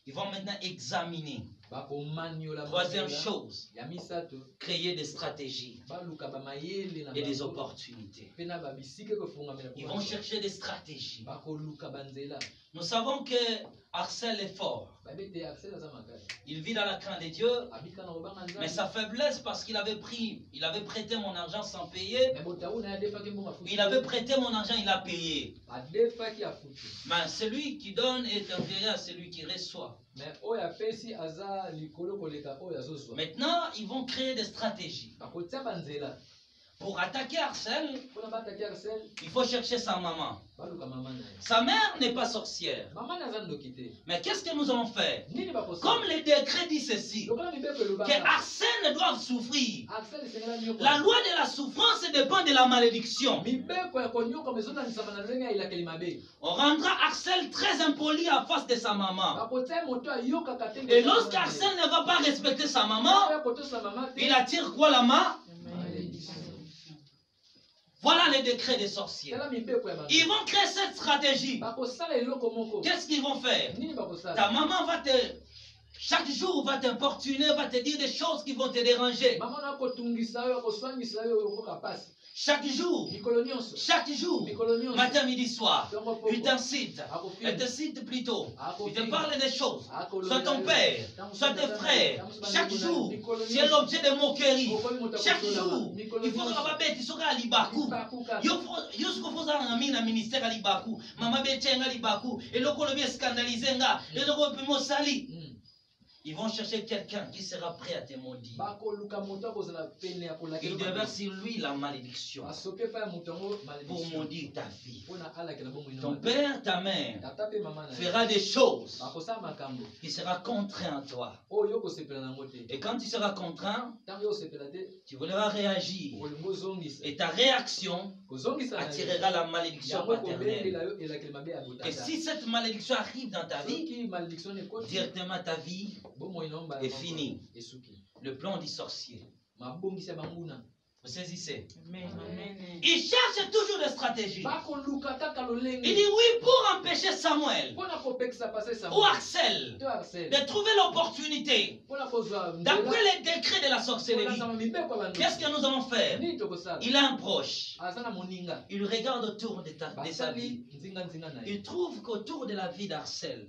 A: Ils vont maintenant examiner. Troisième chose, créer des stratégies et des opportunités. Ils vont chercher des stratégies. Nous savons que Arsène est fort. Il vit dans la crainte de Dieu, mais sa faiblesse parce qu'il avait prêté mon argent sans payer. Il avait prêté mon argent, il a payé. Mais celui qui donne est inférieur à celui qui reçoit. Maintenant, ils vont créer des stratégies. Pour attaquer Arsène, il faut chercher sa maman. Sa mère n'est pas sorcière. Mais qu'est-ce que nous allons faire? Comme les décrets disent ceci, que Arsène doit souffrir. La loi de la souffrance dépend de la malédiction. On rendra Arsène très impoli à face de sa maman. Et lorsqu'Arsène ne va pas respecter sa maman, il attire quoi la main? Voilà les décrets des sorciers. Ils vont créer cette stratégie. Qu'est-ce qu'ils vont faire? Ta maman va te... Chaque jour va t'importuner, va te dire des choses qui vont te déranger. Chaque jour, matin, midi, soir, il t'incite, elle te cite plutôt, il te parle des choses, soit ton père, soit tes frères, chaque jour, tu es l'objet de moquerie, chaque jour, il faut que la bête soit à Libakou, il faut que la ministère à Libakou, maman bête à Libakou, et le colonie scandalisé, et le repimo sali. Ils vont chercher quelqu'un qui sera prêt à te maudire. Il déverse sur lui la malédiction pour maudire ta vie. Ton père, ta mère fera des choses qui sera contraint à toi. Et quand tu seras contraint, tu voudras réagir. Et ta réaction attirera la malédiction paternelle. Et si cette malédiction arrive dans ta vie, directement ta vie est fini. Le plan du sorcier. Vous saisissez? Il cherche toujours des stratégies. Il dit oui pour empêcher Samuel ou Axel de trouver l'opportunité. D'après les décrets de la sorcellerie, qu'est-ce que nous allons faire? Il a un proche. Il regarde autour de sa vie. Il trouve qu'autour de la vie d'Axel,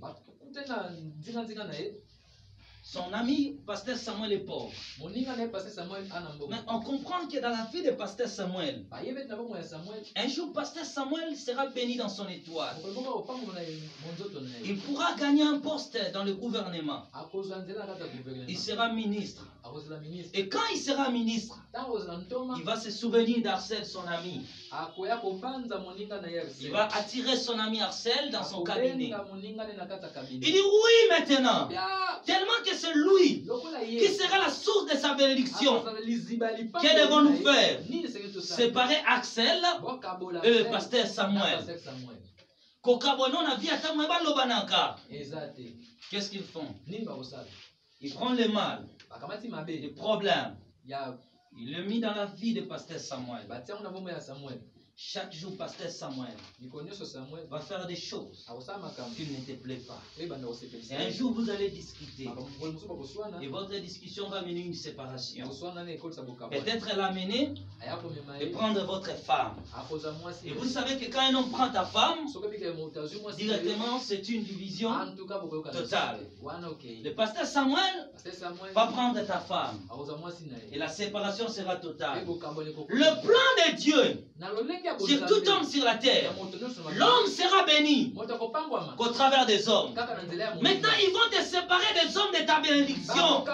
A: Son ami, pasteur Samuel, est pauvre. Mais on comprend que dans la vie de pasteur Samuel, un jour, pasteur Samuel sera béni dans son étoile. Il pourra gagner un poste dans le gouvernement. Il sera ministre. Et quand il sera ministre, il va se souvenir d'Arcel, son ami. Il va attirer son ami Arcel dans son cabinet. Il dit oui maintenant. Tellement que c'est lui qui sera la source de sa bénédiction. Que devons-nous faire? Séparer Axel et le pasteur Samuel. Qu'est-ce qu'ils font? Ils prennent le mal, les problèmes. Il le mit dans la vie de pasteur Samuel. Chaque jour, pasteur Samuel va faire des choses qui ne te plaisent pas. Et un jour, vous allez discuter. Et votre discussion va mener une séparation. Peut-être l'amener et prendre votre femme. Et vous savez que quand un homme prend ta femme, directement, c'est une division totale. Le pasteur Samuel va prendre ta femme. Et la séparation sera totale. Le plan de Dieu sur tout homme sur la terre, l'homme sera béni qu'au travers des hommes. Maintenant, ils vont te séparer des hommes de ta bénédiction.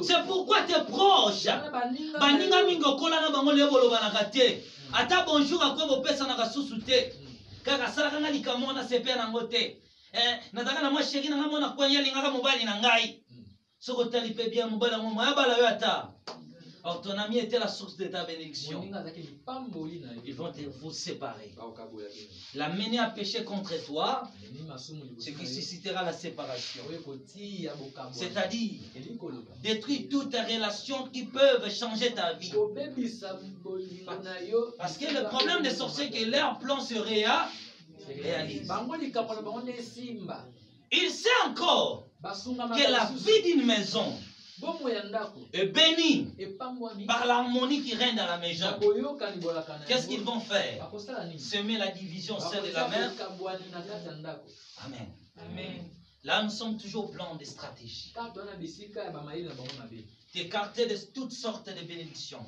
A: C'est pourquoi tes proches, baninga mingo kola na bango lebolo banakate. Ata bonjour à quoi vous pesa na kasusuté. Kaka sala kanga likamona sepe na ngote. Nataka na moi chéri na mona kwa yali ngaka mobali na ngai. Soko tali pe bien mobali mo ya bala yo ata. Or, ton ami était la source de ta bénédiction. Ils vont vous séparer. L'amener à pécher contre toi, ce qui suscitera la séparation. C'est-à-dire, détruire toutes les relations qui peuvent changer ta vie. Parce que le problème des sorciers, c'est que leur plan se réalise. Il sait encore que la vie d'une maison est béni par l'harmonie qui règne dans la maison. Qu'est-ce qu'ils vont faire? Semer la division au sein de la mère. Amen. Amen. Là, nous sommes toujours au plan de stratégie. T'écarter de toutes sortes de bénédictions.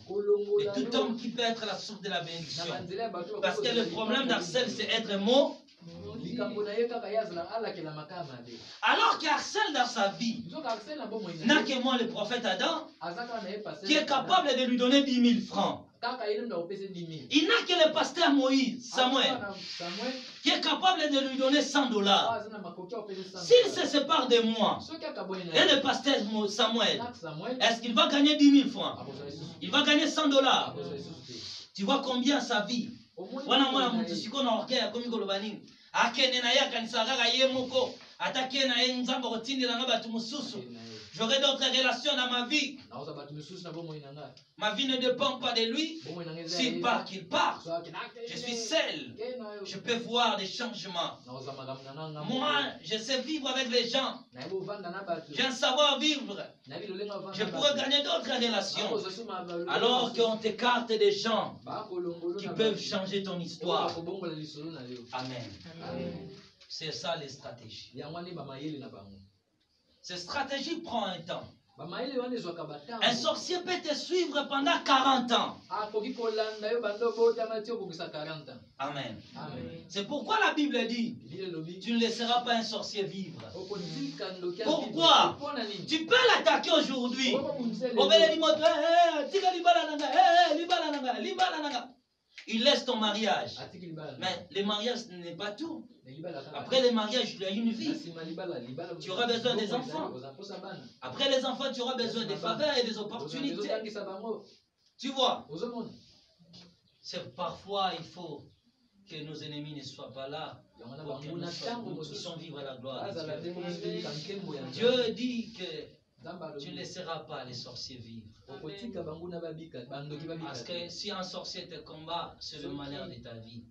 A: Et tout homme qui peut être la source de la bénédiction. Parce que le problème d'Arcel, c'est être mot. Alors qu'Arcel dans sa vie n'a que moi le prophète Adam qui est capable de lui donner 10 000 francs. Il n'a que le pasteur Moïse, Samuel, qui est capable de lui donner $100. S'il se sépare de moi et le pasteur Samuel, est-ce qu'il va gagner 10 000 francs? Il va gagner $100. Tu vois combien sa vie? J'aurai d'autres relations dans ma vie. Ma vie ne dépend pas de lui. S'il part, qu'il part. Je suis seul. Je peux voir des changements. Moi, je sais vivre avec les gens. J'ai un savoir-vivre. Je pourrais gagner d'autres relations. Alors qu'on t'écarte des gens qui peuvent changer ton histoire. Amen. C'est ça les stratégies. Cette stratégie prend un temps. Un sorcier peut te suivre pendant 40 ans. Amen. C'est pourquoi la Bible dit, tu ne laisseras pas un sorcier vivre. Pourquoi? Tu peux l'attaquer aujourd'hui. Il laisse ton mariage. Mais le mariage n'est pas tout. Après le mariage, il y a une vie. Tu auras besoin des enfants. Après les enfants, tu auras besoin des faveurs et des opportunités. Tu vois? C'est parfois, il faut que nos ennemis ne soient pas là. Pour que nous puissions vivre la gloire de Dieu. Dieu dit que tu ne laisseras pas les sorciers vivre. Parce que si un sorcier te combat, c'est le malheur de ta vie.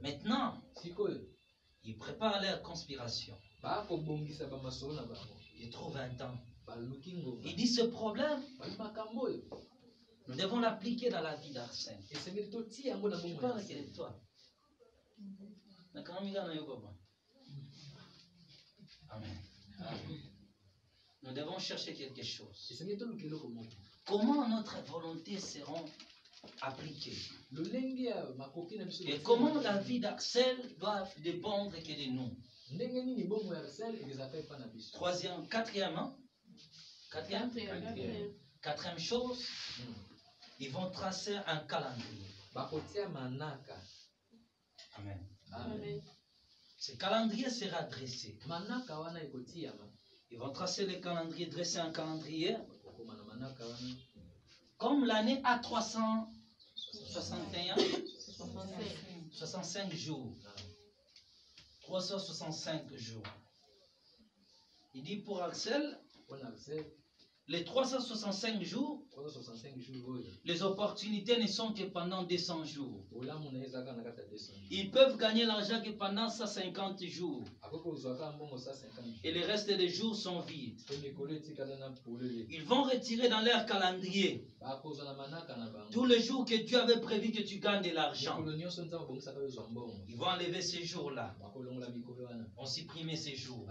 A: Maintenant, ils préparent leur conspiration. Ils trouvent un temps. Ils disent ce problème, nous devons l'appliquer dans la vie d'Arsène. Je parle de toi. Amen. Nous devons chercher quelque chose. Comment notre volonté sera appliquée? Et comment la vie d'Axel doit dépendre que de nous? Quatrième chose, ils vont tracer un calendrier. Amen.
E: Amen.
A: Ce calendrier sera dressé. Ils vont tracer le calendrier, dresser un calendrier. Comme l'année a 361, 65 jours. 365 jours. Il dit pour Axel, les 365 jours, les opportunités ne sont que pendant 200 jours. Ils peuvent gagner l'argent que pendant 150 jours. Et le reste des jours sont vides. Ils vont retirer dans leur calendrier tous les jours que Dieu avait prévu que tu gagnes de l'argent. Ils vont enlever ces jours-là. On supprimer ces jours.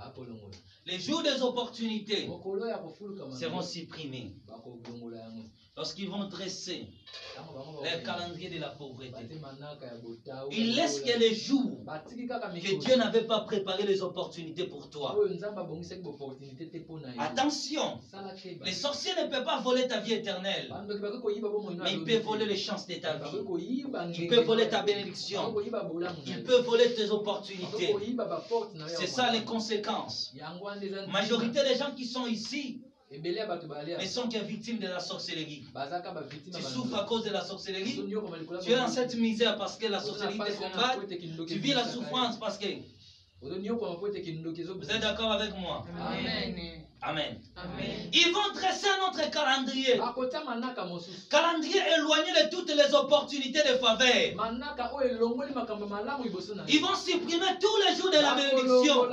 A: Les jours des opportunités seront supprimés. Lorsqu'ils vont dresser le calendrier de la pauvreté, ils laissent que les jours que Dieu n'avait pas préparé les opportunités pour toi. Attention, les sorciers ne peuvent pas voler ta vie éternelle, mais ils peuvent voler les chances de ta vie. Ils peuvent voler ta bénédiction. Ils peuvent voler tes opportunités. C'est ça les conséquences. La majorité des gens qui sont ici ne sont que victimes de la sorcellerie. Tu souffres à cause de la sorcellerie. Tu es dans cette misère parce que la sorcellerie te combat. Tu vis la souffrance parce que... Vous êtes d'accord avec moi?
E: Amen.
A: Amen.
E: Amen.
A: Ils vont dresser un autre calendrier. Calendrier éloigné de toutes les opportunités de faveur. Ils vont supprimer tous les jours de la bénédiction.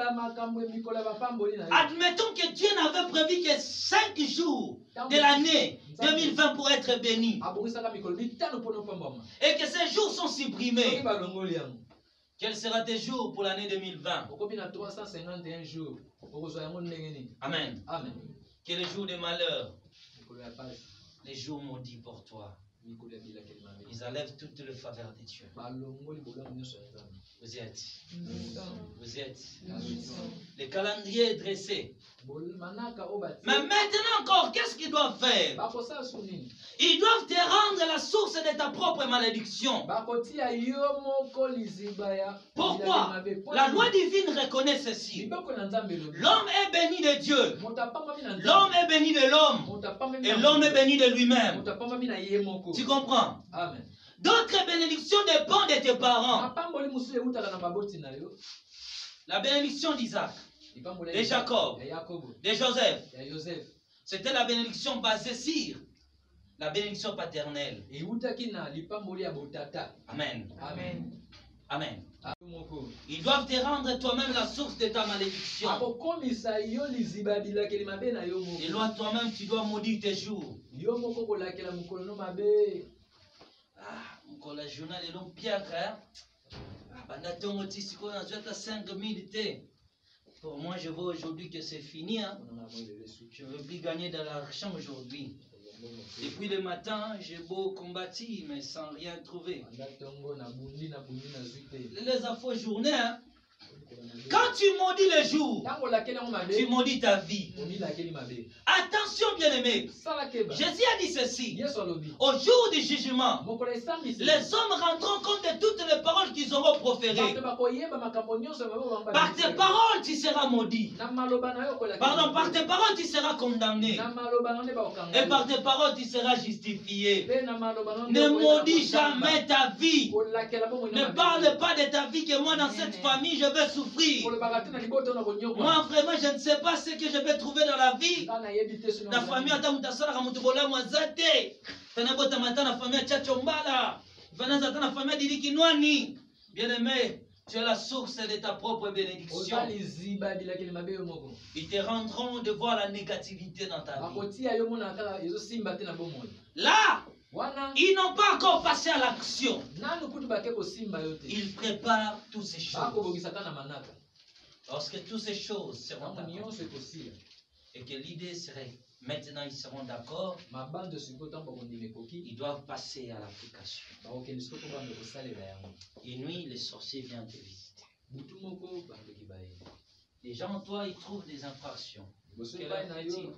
A: Admettons que Dieu n'avait prévu que 5 jours de l'année 2020 pour être béni. Et que ces jours sont supprimés. Quels seront tes jours pour l'année 2020?
F: 351 jours.
A: Amen. Amen. Que les jours de malheur, les jours maudits pour toi, ils enlèvent toutes les faveurs de Dieu. Vous êtes. Vous êtes. Le calendrier est dressé. Mais maintenant encore, qu'est-ce qu'ils doivent faire? Ils doivent te rendre la source de ta propre malédiction. Pourquoi? La loi divine reconnaît ceci. L'homme est béni de Dieu. L'homme est béni de l'homme. Et l'homme est béni de lui-même. Tu comprends?
F: Amen.
A: D'autres bénédictions dépendent de tes parents. La bénédiction d'Isaac, de Jacob, de Joseph, c'était la bénédiction basée sur la bénédiction paternelle. Amen.
F: Amen.
A: Amen. Ils doivent te rendre toi-même la source de ta malédiction. Et là, toi-même, tu dois maudire tes jours. Ah, la journal est long, Pierre. Pour moi, je vois aujourd'hui que c'est fini. Hein. Je ne veux plus gagner de l'argent aujourd'hui. Depuis le matin, j'ai beau combattre, mais sans rien trouver. Les infos journées, hein. Quand tu maudis le jour, tu maudis ta vie. Attention, bien-aimé. Jésus a dit ceci. Au jour du jugement, les hommes rendront compte de toutes les paroles qu'ils auront proférées. Par tes paroles, tu seras maudit. Pardon, par tes paroles, tu seras condamné. Et par tes paroles, tu seras justifié. Ne maudis jamais ta vie. Ne parle pas de ta vie que moi, dans cette famille, je vais souffrir. Moi, vraiment, je ne sais pas ce que je vais trouver dans la vie. La famille, la famille, bien aimé, tu es la source de ta propre bénédiction. Ils te rendront de voir la négativité dans ta vie. Là, ils n'ont pas encore passé à l'action. Ils préparent toutes ces choses. Lorsque toutes ces choses seront accomplies, et que l'idée serait, maintenant ils seront d'accord, ils doivent passer à l'application. Une nuit, les sorciers viennent te visiter. Les gens, toi, ils trouvent des infractions. Quelle heure est-il?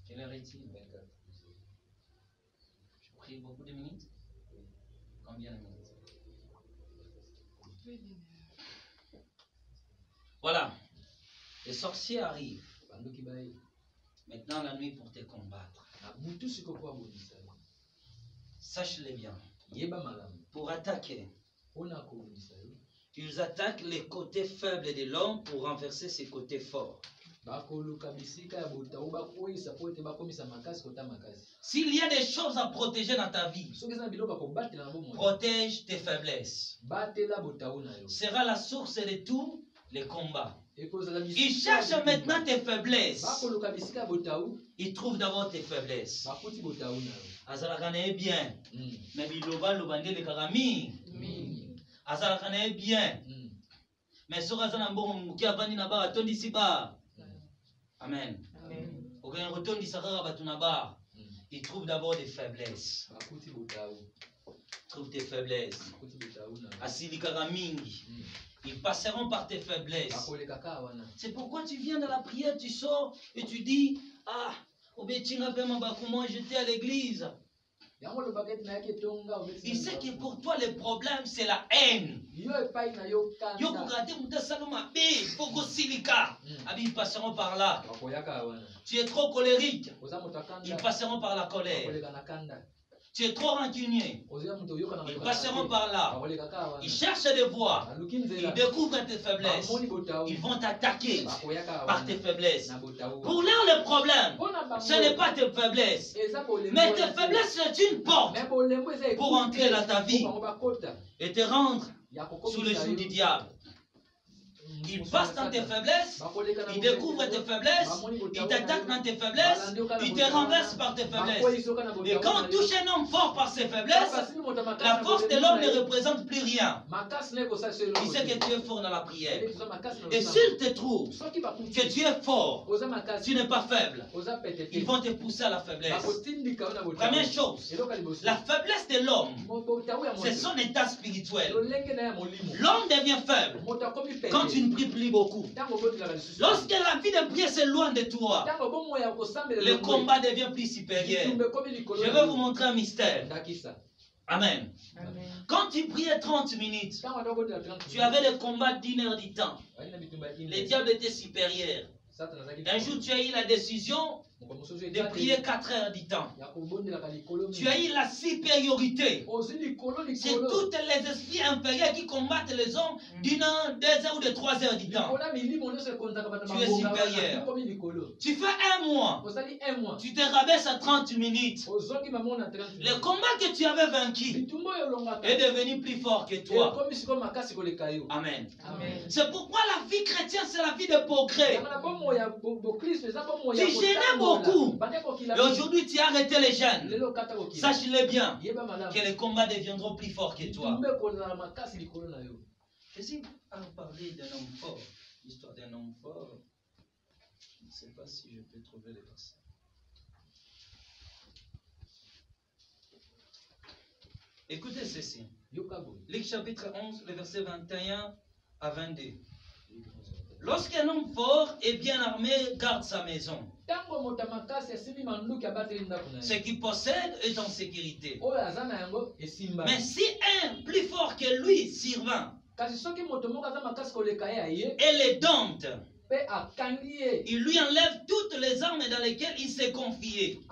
A: Quelle heure est-il? Je prie beaucoup de minutes. Combien de minutes? Voilà. Les sorciers arrivent. Maintenant, la nuit pour te combattre. Sache-le bien. Pour attaquer, ils attaquent les côtés faibles de l'homme pour renverser ses côtés forts. S'il y a des choses à protéger dans ta vie, protège tes faiblesses. Sera la source de tous les combats. Il cherche maintenant tes faiblesses. Il trouve d'abord tes faiblesses. Azalakane bien. Mais biloba lobande le karami. Azalakane bien. Mais sur Azanambo muki avani na ba atondi siba. Amen. Aucun retourne d'Israël Batunaba. Il trouve d'abord des faiblesses. Trouve tes faiblesses. Asili karamingi. Ils passeront par tes faiblesses. C'est pourquoi tu viens dans la prière, tu sors et tu dis, ah, comment j'étais à l'église. Il sait que pour toi le problème c'est la haine. Ils passeront par là. Tu es trop colérique. Ils passeront par la colère. Tu es trop rancunier. Ils passeront par là. Ils cherchent des voies. Ils découvrent tes faiblesses. Ils vont t'attaquer par tes faiblesses. Pour leur le problème, ce n'est pas tes faiblesses. Mais tes faiblesses, c'est une porte pour entrer dans ta vie et te rendre sous le joug du diable. Ils passent dans tes faiblesses, ils découvrent tes faiblesses, ils t'attaquent dans tes faiblesses, ils te renversent par tes faiblesses. Et quand on touche un homme fort par ses faiblesses, la force de l'homme ne représente plus rien. Il sait que tu es fort dans la prière. Et s'il te trouve que tu es fort, tu n'es pas faible, ils vont te pousser à la faiblesse. Première chose, la faiblesse de l'homme, c'est son état spirituel. L'homme devient faible quand tu ne pries plus beaucoup. Lorsque la vie de prière s'éloigne de toi, le combat devient plus supérieur. Je vais vous montrer un mystère. Amen. Quand tu priais 30 minutes, tu avais le combat d'1 heure du temps. Le diable était supérieur. Un jour, tu as eu la décision de prier 4 heures du temps. Tu as eu la supériorité. C'est tous les esprits inférieurs qui combattent les hommes d'1 heure, 2 heures ou de 3 heures du temps. Tu es supérieur. Tu fais 1 mois. Tu te rabaisses à 30 minutes. Le combat que tu avais vaincu est devenu plus fort que toi. Amen. C'est pourquoi la vie chrétienne, c'est la vie de progrès. Tu gênais beaucoup. Et aujourd'hui, tu as arrêté les jeunes. Sache-le bien que les combats deviendront plus forts que toi. Jésus a parlé d'un homme fort. L'histoire d'un homme fort. Je ne sais pas si je peux trouver les versets. Écoutez ceci. Luc chapitre 11, le verset 21 à 22. Lorsqu'un homme fort et bien armé garde sa maison, ce qu'il possède est en sécurité. Mais si un plus fort que lui survint et les dompte, il lui enlève toutes les armes dans lesquelles il s'est confié.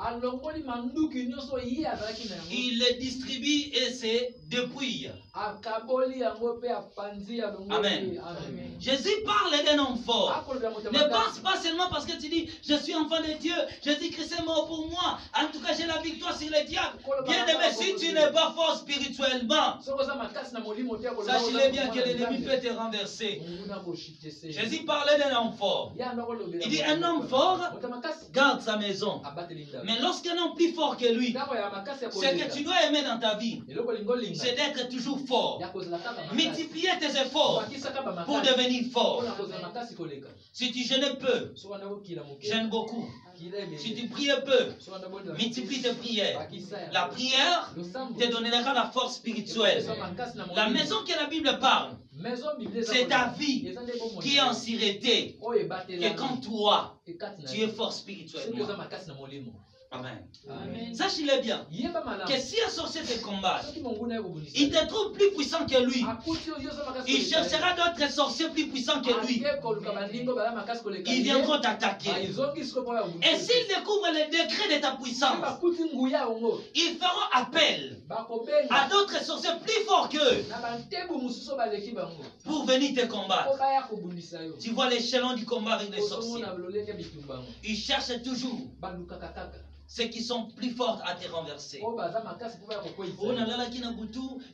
A: Il les distribue et se dépouille. Amen. Jésus parle d'un homme fort. Ne pense pas seulement parce que tu dis je suis enfant de Dieu, Jésus-Christ est mort pour moi, en tout cas j'ai la victoire sur le diable. Bien aimé, si tu n'es pas fort spirituellement, sachez bien que l'ennemi peut te renverser. Jésus parlait d'un homme homme fort. Il dit un homme fort garde sa maison. Mais lorsqu'un homme plus fort que lui, ce que tu dois aimer dans ta vie, c'est d'être toujours fort. Multiplier tes efforts pour devenir fort. Si tu jeûnes peu, jeûne beaucoup. Si tu pries peu, multiplie tes prières. La prière te donnera la force spirituelle. La maison que la Bible parle, c'est ta vie qui est en sûreté. Et comme toi, tu es fort spirituellement. Amen. Sache-le bien que si un sorcier te combat, il te trouve plus puissant que lui. Il cherchera d'autres sorciers plus puissants que lui. Ils viendront t'attaquer. Et s'ils découvrent le degré de ta puissance, ils feront appel à d'autres sorciers plus forts qu'eux pour venir te combattre. Tu vois l'échelon du combat avec les sorciers. Ils cherchent toujours ceux qui sont plus forts à te renverser. Oh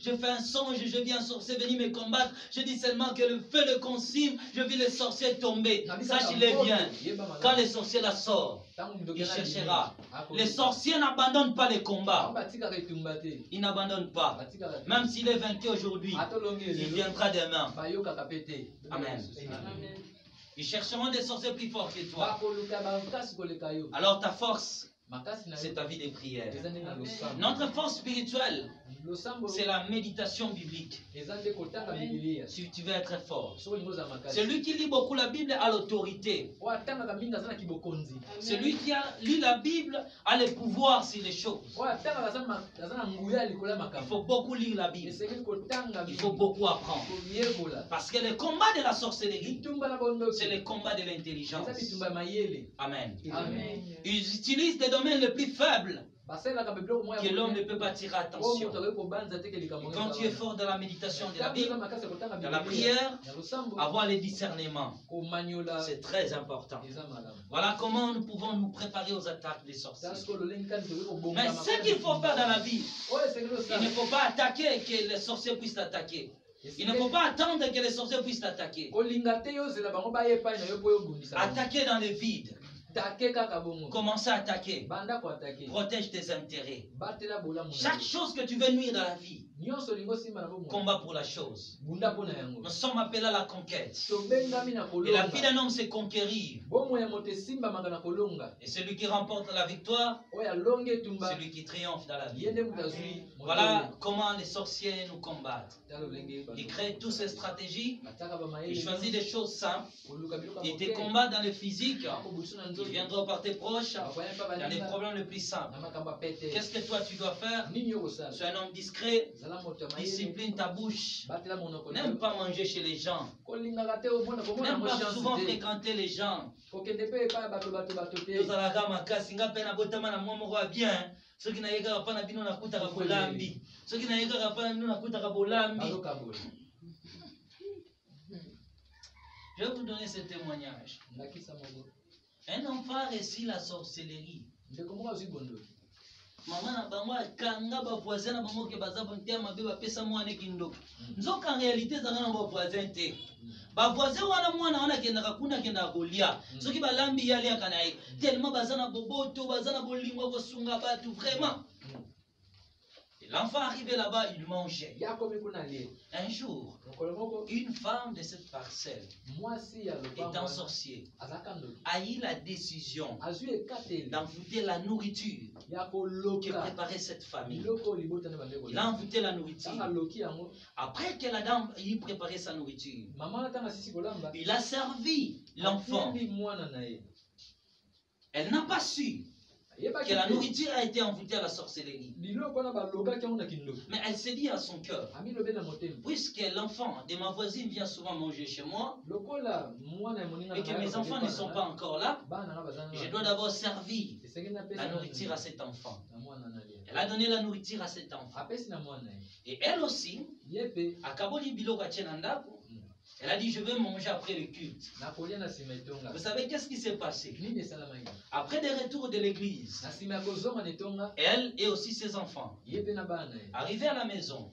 A: je fais un songe, je vis un sorcier venir me combattre. Je dis seulement que le feu le consume, je vis les sorciers tomber. Sache-le bien, quand les sorciers la sortent, il cherchera. Les sorciers n'abandonnent pas les combats. Ils n'abandonnent pas. Même s'il est vaincu aujourd'hui, il viendra demain. Amen. Ils chercheront des sorciers plus forts que toi. Alors ta force, c'est ta vie de prière. Notre force spirituelle, c'est la méditation biblique. Si tu veux être fort, celui qui lit beaucoup la Bible a l'autorité. Celui qui a lu la Bible a le pouvoir sur les choses. Il faut beaucoup lire la Bible. Il faut beaucoup apprendre. Parce que le combat de la sorcellerie, c'est le combat de l'intelligence. Amen. Ils utilisent des domaines les plus faibles que l'homme ne peut pas tirer attention. Quand tu es fort dans la méditation de la Bible, dans la prière, avoir le discernement, c'est très important. Voilà comment nous pouvons nous préparer aux attaques des sorciers. Mais ce qu'il faut faire dans la vie, il ne faut pas attaquer que les sorciers puissent t'attaquer. Il ne faut pas attendre que les sorciers puissent t'attaquer. Attaquer dans le vide. Commence à attaquer. Protège tes intérêts. Chaque chose que tu veux nuire dans la vie, combat pour la chose. Nous sommes appelés à la conquête. Et la vie d'un homme, c'est conquérir. Et celui qui remporte la victoire, celui qui triomphe dans la vie. Voilà comment les sorciers nous combattent. Ils créent toutes ces stratégies. Ils choisissent des choses simples. Ils te combattent dans le physique. Ils viendront par tes proches dans les problèmes les plus simples. Qu'est-ce que toi tu dois faire? Sois un homme discret. Discipline ta bouche. N'aime pas manger chez les gens. N'aime pas souvent fréquenter les gens. Ceux qui n'ont pas de bolambi. Ceux qui n'ont pas de bolambi. Je vais vous donner ce témoignage. Un enfant réussit la sorcellerie. Maman na bango kanga ba voisin na bango ke baza bontia mabe ba pesa mwana kindoki. Nzoka en réalité za na ba voisin te. Ba voisin wana mwana wana kenda kakuna kenda kolia. Soki ba lambi yali akana yi. Tellement baza na boboto, baza na bolingo ko sunga batu vraiment. L'enfant arrivé là-bas, il mangeait. Un jour, une femme de cette parcelle, étant sorcier, a eu la décision d'envoûter la nourriture que préparait cette famille. Il a envoûté la nourriture. Après que la dame ait préparé sa nourriture, il a servi l'enfant. Elle n'a pas su que la nourriture a été envoûtée à la sorcellerie. Mais elle s'est dit à son cœur, puisque l'enfant de ma voisine vient souvent manger chez moi, et que mes enfants ne sont pas encore là, je dois d'abord servir la nourriture à cet enfant. Elle a donné la nourriture à cet enfant. Et elle aussi, elle a dit, je vais manger après le culte. Vous savez qu'est-ce qui s'est passé? Après des retours de l'église, elle et aussi ses enfants, arrivés à la maison,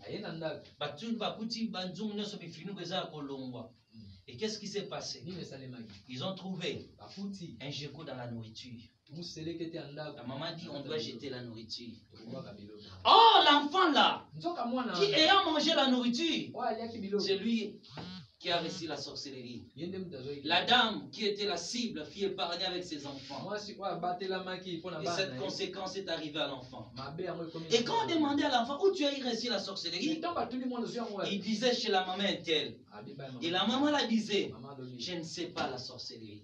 A: Et qu'est-ce qui s'est passé? Ils ont trouvé un gecko dans la nourriture. La maman dit on doit jeter la nourriture. Oh, l'enfant là, qui ayant mangé la nourriture, c'est lui qui a réussi la sorcellerie. La dame qui était la cible fut épargnée avec ses enfants. Et cette conséquence est arrivée à l'enfant. Et quand on demandait à l'enfant où tu as réussi la sorcellerie, il disait chez la maman telle. Et la maman la disait, je ne sais pas la sorcellerie.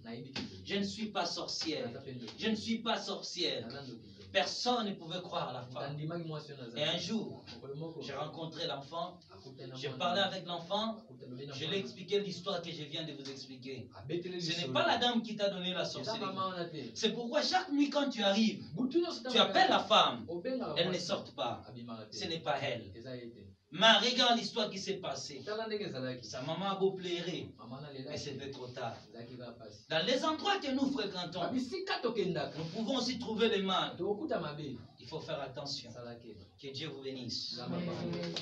A: Je ne suis pas sorcière. Je ne suis pas sorcière. Personne ne pouvait croire à la femme. Et un jour, j'ai rencontré l'enfant. J'ai parlé avec l'enfant. Je lui ai expliqué l'histoire que je viens de vous expliquer. Ce n'est pas la dame qui t'a donné la sorcellerie. C'est pourquoi chaque nuit quand tu arrives, tu appelles la femme. Elle ne sort pas. Ce n'est pas elle. Mais regarde l'histoire qui s'est passée. Sa maman a beau pleurer, mais c'était trop tard. Dans les endroits que nous fréquentons, nous pouvons aussi trouver les mal. Il faut faire attention. Que Dieu vous bénisse.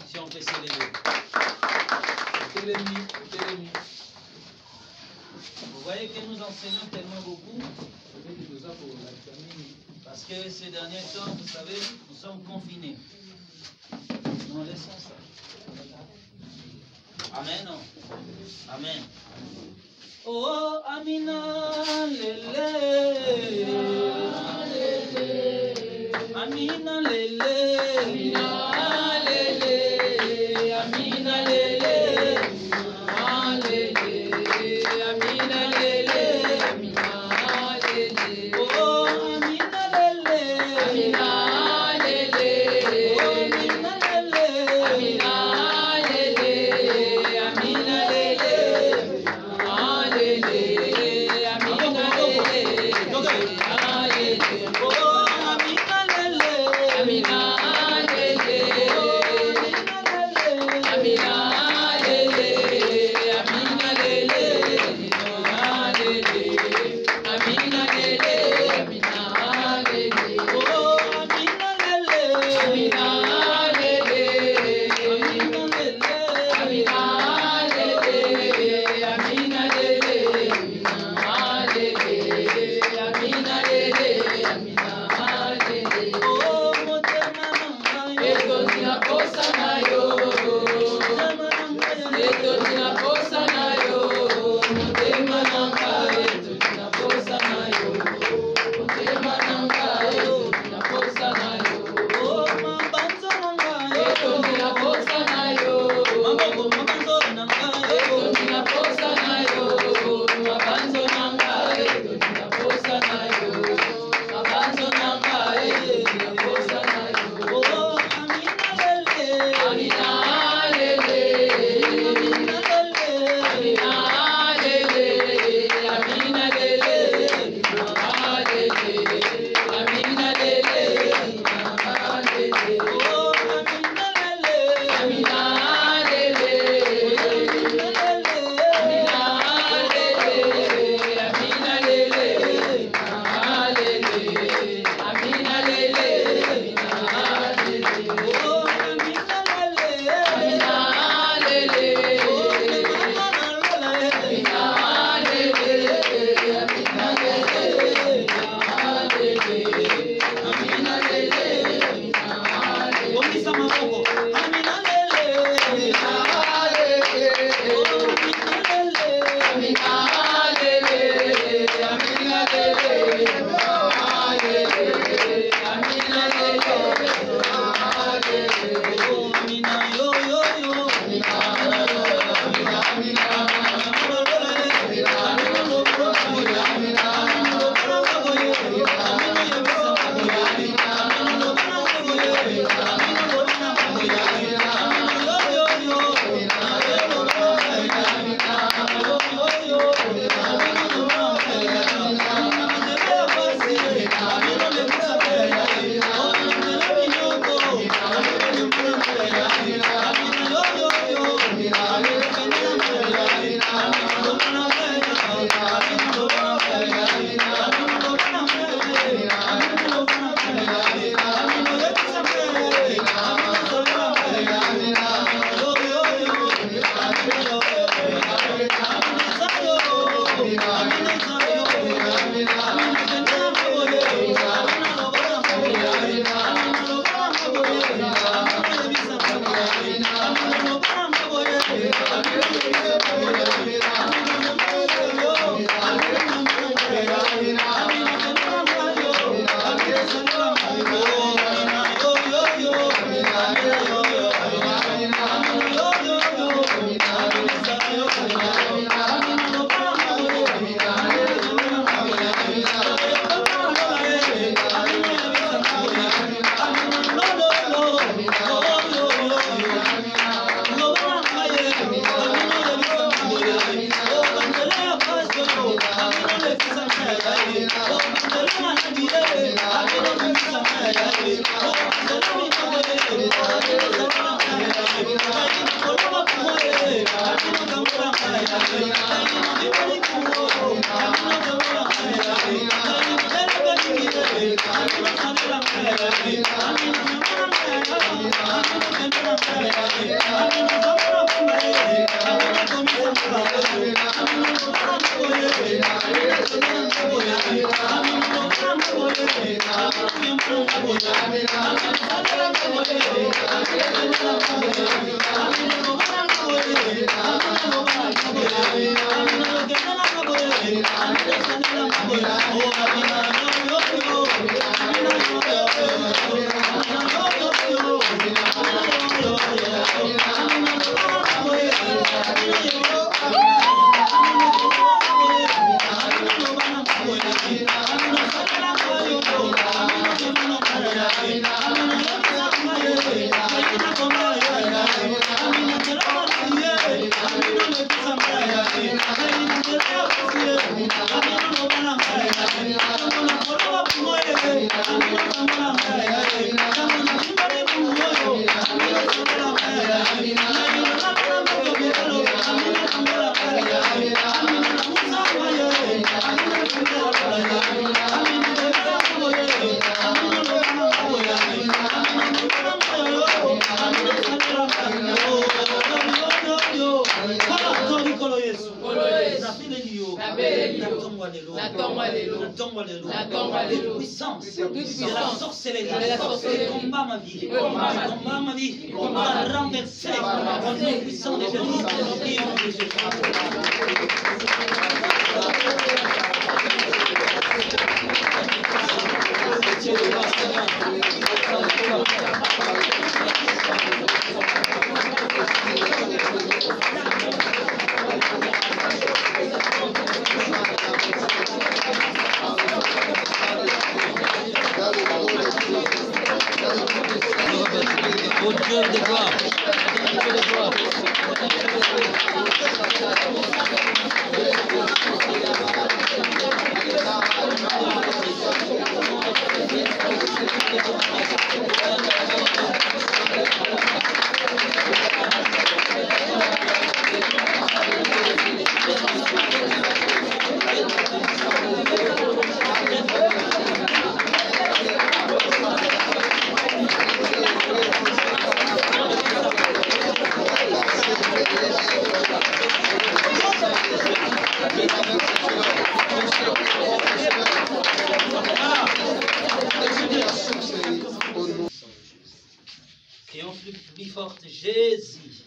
A: Si on peut se lever. Vous voyez que nous enseignons tellement beaucoup. Parce que ces derniers temps, vous savez, nous sommes confinés. Non, laissons ça. Amen. Amen. Oh, Amina, lele. Amina, lele. Amina, lele. Amina, lele. Amina, lele. Amina, lele. Oh, Amina, lele. Amina, lele.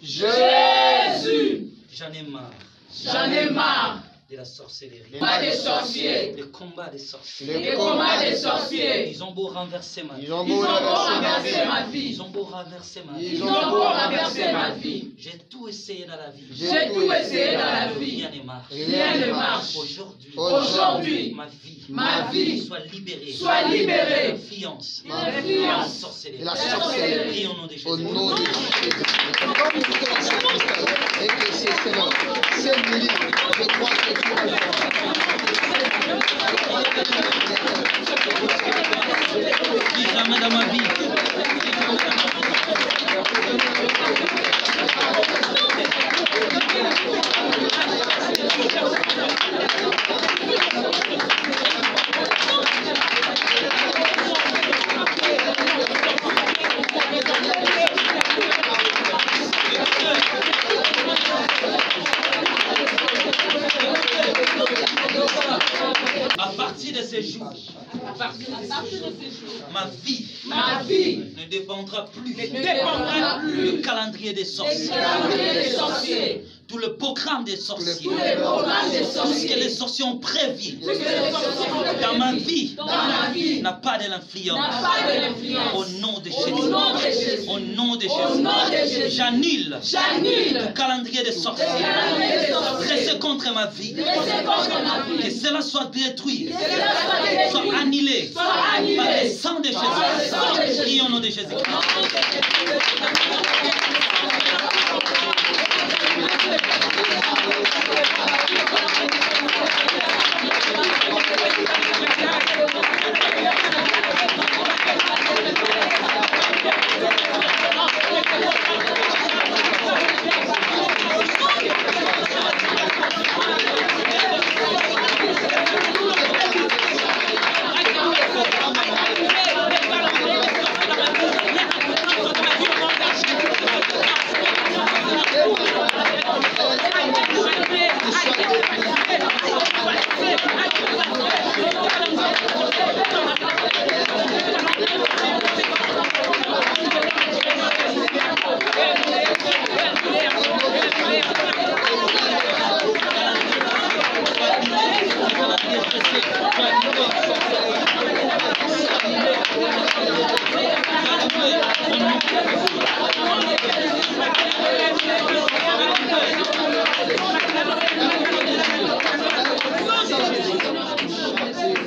A: Jésus. J'en ai marre.
G: J'en ai marre.
A: De la sorcellerie.
G: Les combats des sorciers.
A: Les combats des sorciers.
G: Les combats des sorciers.
A: Ils ont beau renverser ma vie.
G: Ils ont beau renverser ma vie.
A: Ils ont beau renverser ma vie.
G: Ils ont beau renverser ma vie.
A: J'ai tout essayé dans la vie.
G: J'ai tout essayé dans la vie.
A: Rien ne marche.
G: Rien ne marche.
A: Aujourd'hui,
G: ma vie
A: soit libérée.
G: Soit libérée.
A: L'influence.
G: La
A: sorcellerie.
G: La sorcellerie.
A: Prie au nom de Jésus.
H: Au nom de Jésus. Et que c'est bon. C'est lui. Je crois que tu es
A: Plus jamais dans ma vie. À partir de ces jours, ma vie ne dépendra plus du calendrier des sorciers. tout le programme des sorciers,
G: tous les programmes des
A: tout ce que
G: sorciers,
A: les sorciers ont prévu dans ma vie n'a pas de l'influence. Au nom de Jésus. Au nom de Jésus. J'annule le calendrier des sorciers. Dressé contre ma vie. Que cela soit détruit, soit annulé par le sang de Jésus. Prie au nom de Jésus-Christ.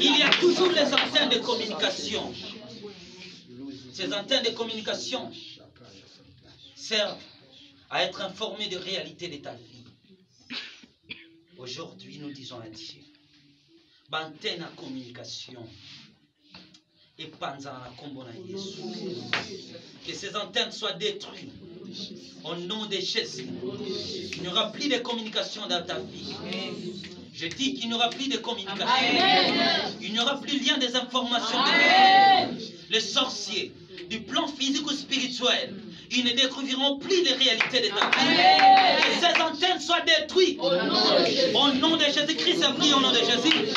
A: Il y a toujours les antennes de communication. Ces antennes de communication servent à être informés de réalité de ta vie. Aujourd'hui, nous disons à Dieu, antenne à communication et panzana kombona Yesu. Que ces antennes soient détruites au nom de Jésus. Il n'y aura plus de communication dans ta vie. Je dis qu'il n'y aura plus de communication. Il n'y aura plus lien des informations. Les sorciers, du plan physique ou spirituel, ils ne découvriront plus les réalités de ta vie. Que ces antennes soient détruites. Au nom de Jésus-Christ, c'est pris au nom de Jésus.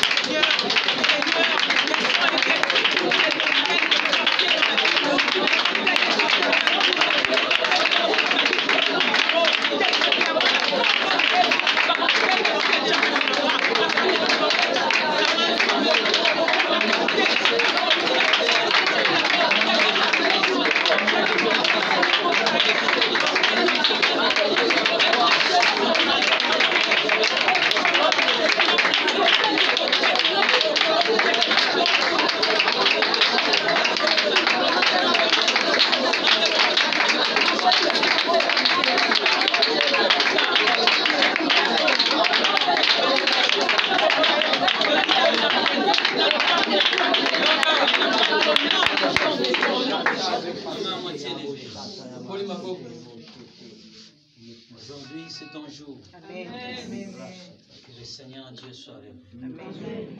A: Aujourd'hui, c'est ton jour. Amen. Que le Seigneur Dieu soit avec vous. Amen.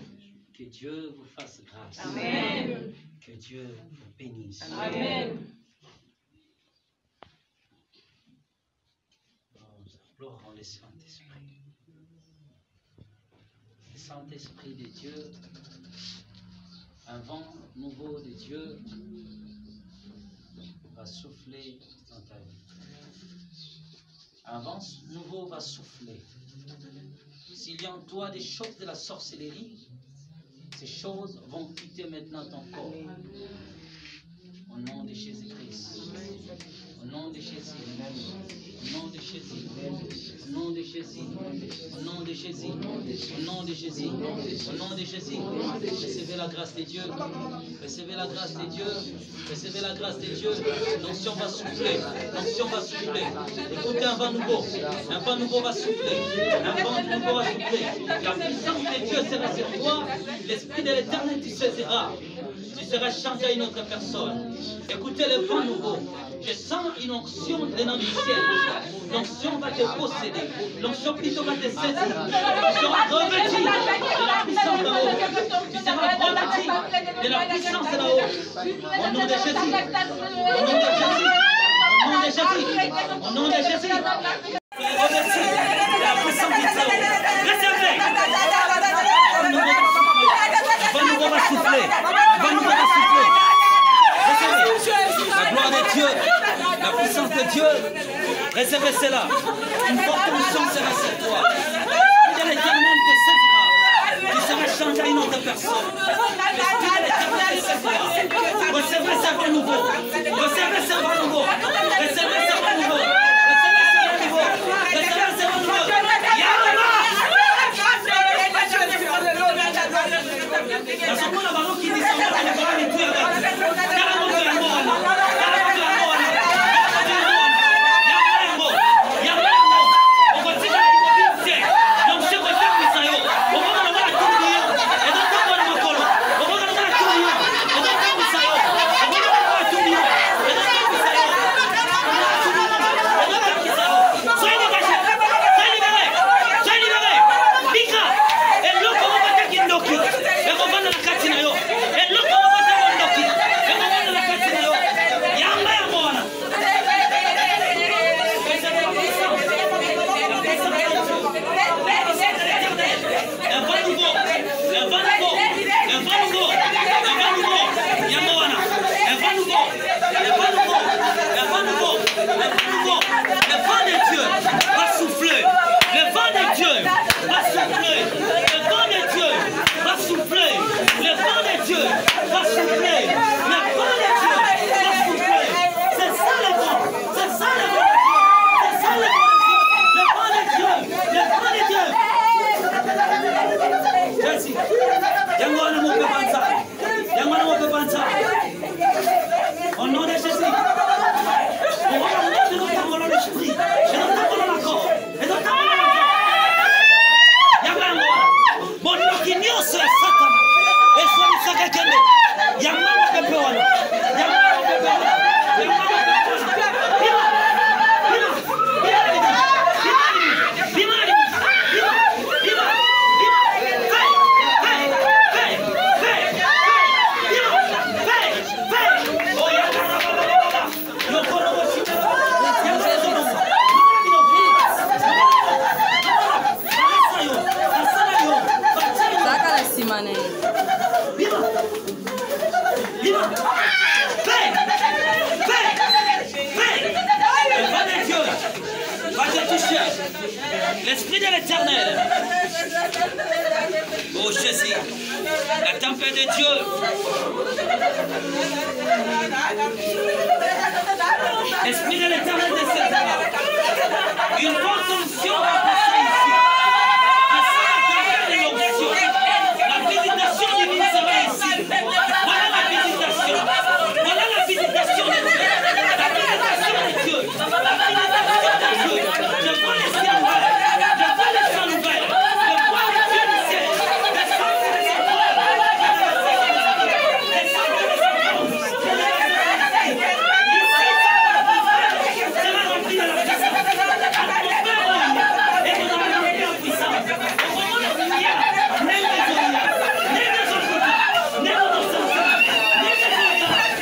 A: Que Dieu vous fasse grâce. Amen. Que Dieu vous bénisse. Amen. Nous implorons le Saint-Esprit. Le Saint-Esprit de Dieu, un vent nouveau de Dieu va souffler dans ta vie. Un vent nouveau va souffler. S'il y a en toi des choses de la sorcellerie, ces choses vont quitter maintenant ton corps. Au nom de Jésus-Christ. Au nom de Jésus. Au nom de Jésus. Au nom de Jésus. Au nom de Jésus. Au nom de Jésus. Au nom de Jésus. Recevez la grâce de Dieu. Recevez la grâce de Dieu. Recevez la grâce de Dieu. L'onction va souffler. L'onction va souffler. Écoutez un vent nouveau. Un vent nouveau va souffler. Un vent nouveau va souffler. La puissance de Dieu sera sur toi. L'Esprit de l'Éternel tu saisiras. Tu seras changé à une autre personne. Écoutez le vent nouveau. Je sens une onction de nom du ciel. L'onction va te posséder. L'onction plutôt va te saisir. Tu seras revêtu de la puissance d'en haut. Tu seras revêtu de la puissance d'en haut. Au nom de Jésus. Au nom de Jésus. Au nom de Jésus. Au nom de Jésus. Revêtu de la puissance du Très-Haut. Recevez. Le vent nouveau va souffler. Le vent nouveau va souffler. La gloire de Dieu, la puissance de Dieu, Recevez cela. Une forte mission sera sur toi. L'Esprit de l'Éternel te saisira. Tu seras changé à une autre personne. L'Esprit de l'Éternel te saisira. Recevez ce renouveau. Recevez ce renouveau. Recevez ce renouveau. Recevez ce renouveau. Recevez ce renouveau. Yahweh! Parce qu'on a ballon qui dit ça, on a ballon qui dit ça. Au nom de Jésus, on va de notre parole de l'esprit, et notre parole de l'accord, et notre parole de l'accord. Bon, nous qui n'y sommes Satan, et soyez Satan Kende, Yamama Pepewana, Yamama Pepewana, Yamama l'Esprit de l'Éternel. Oh Jésus, la tempête de Dieu. L'Esprit de l'Éternel descendra. Une forte onction va passer ici. La visitation divine sera ici. Voilà la visitation. Voilà la visitation de Dieu. La visitation de Dieu. La visitation de Dieu. Je vois les ciels ouverts. Je vois les ciels ouverts. Je vois les cieux du ciel. Les cieux du ciel. Sera rempli de la puissance. Et nous allons remplir en puissance. Au moment de la lumière, même les oreilles, même les autres, même nos sens, même les autres, même nos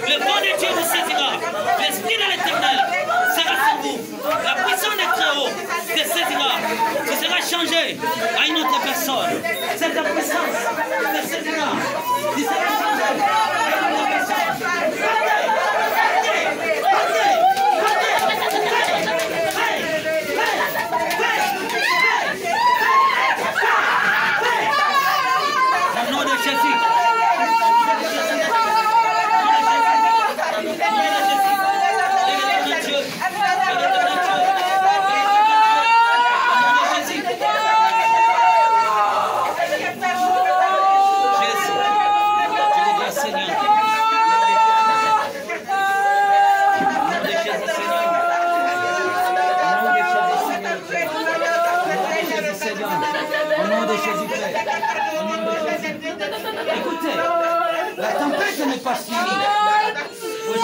A: le bon de Dieu vous saisira. L'Esprit de l'Éternel sera sur vous. La puissance des Très-Hauts te saisira. Tu seras changé à une autre personne. Cette puissance te saisira. Tu seras changé à une autre personne. Au nom de Jésus. de Jésus-Christ. Écoutez, la tempête n'est pas finie. Vous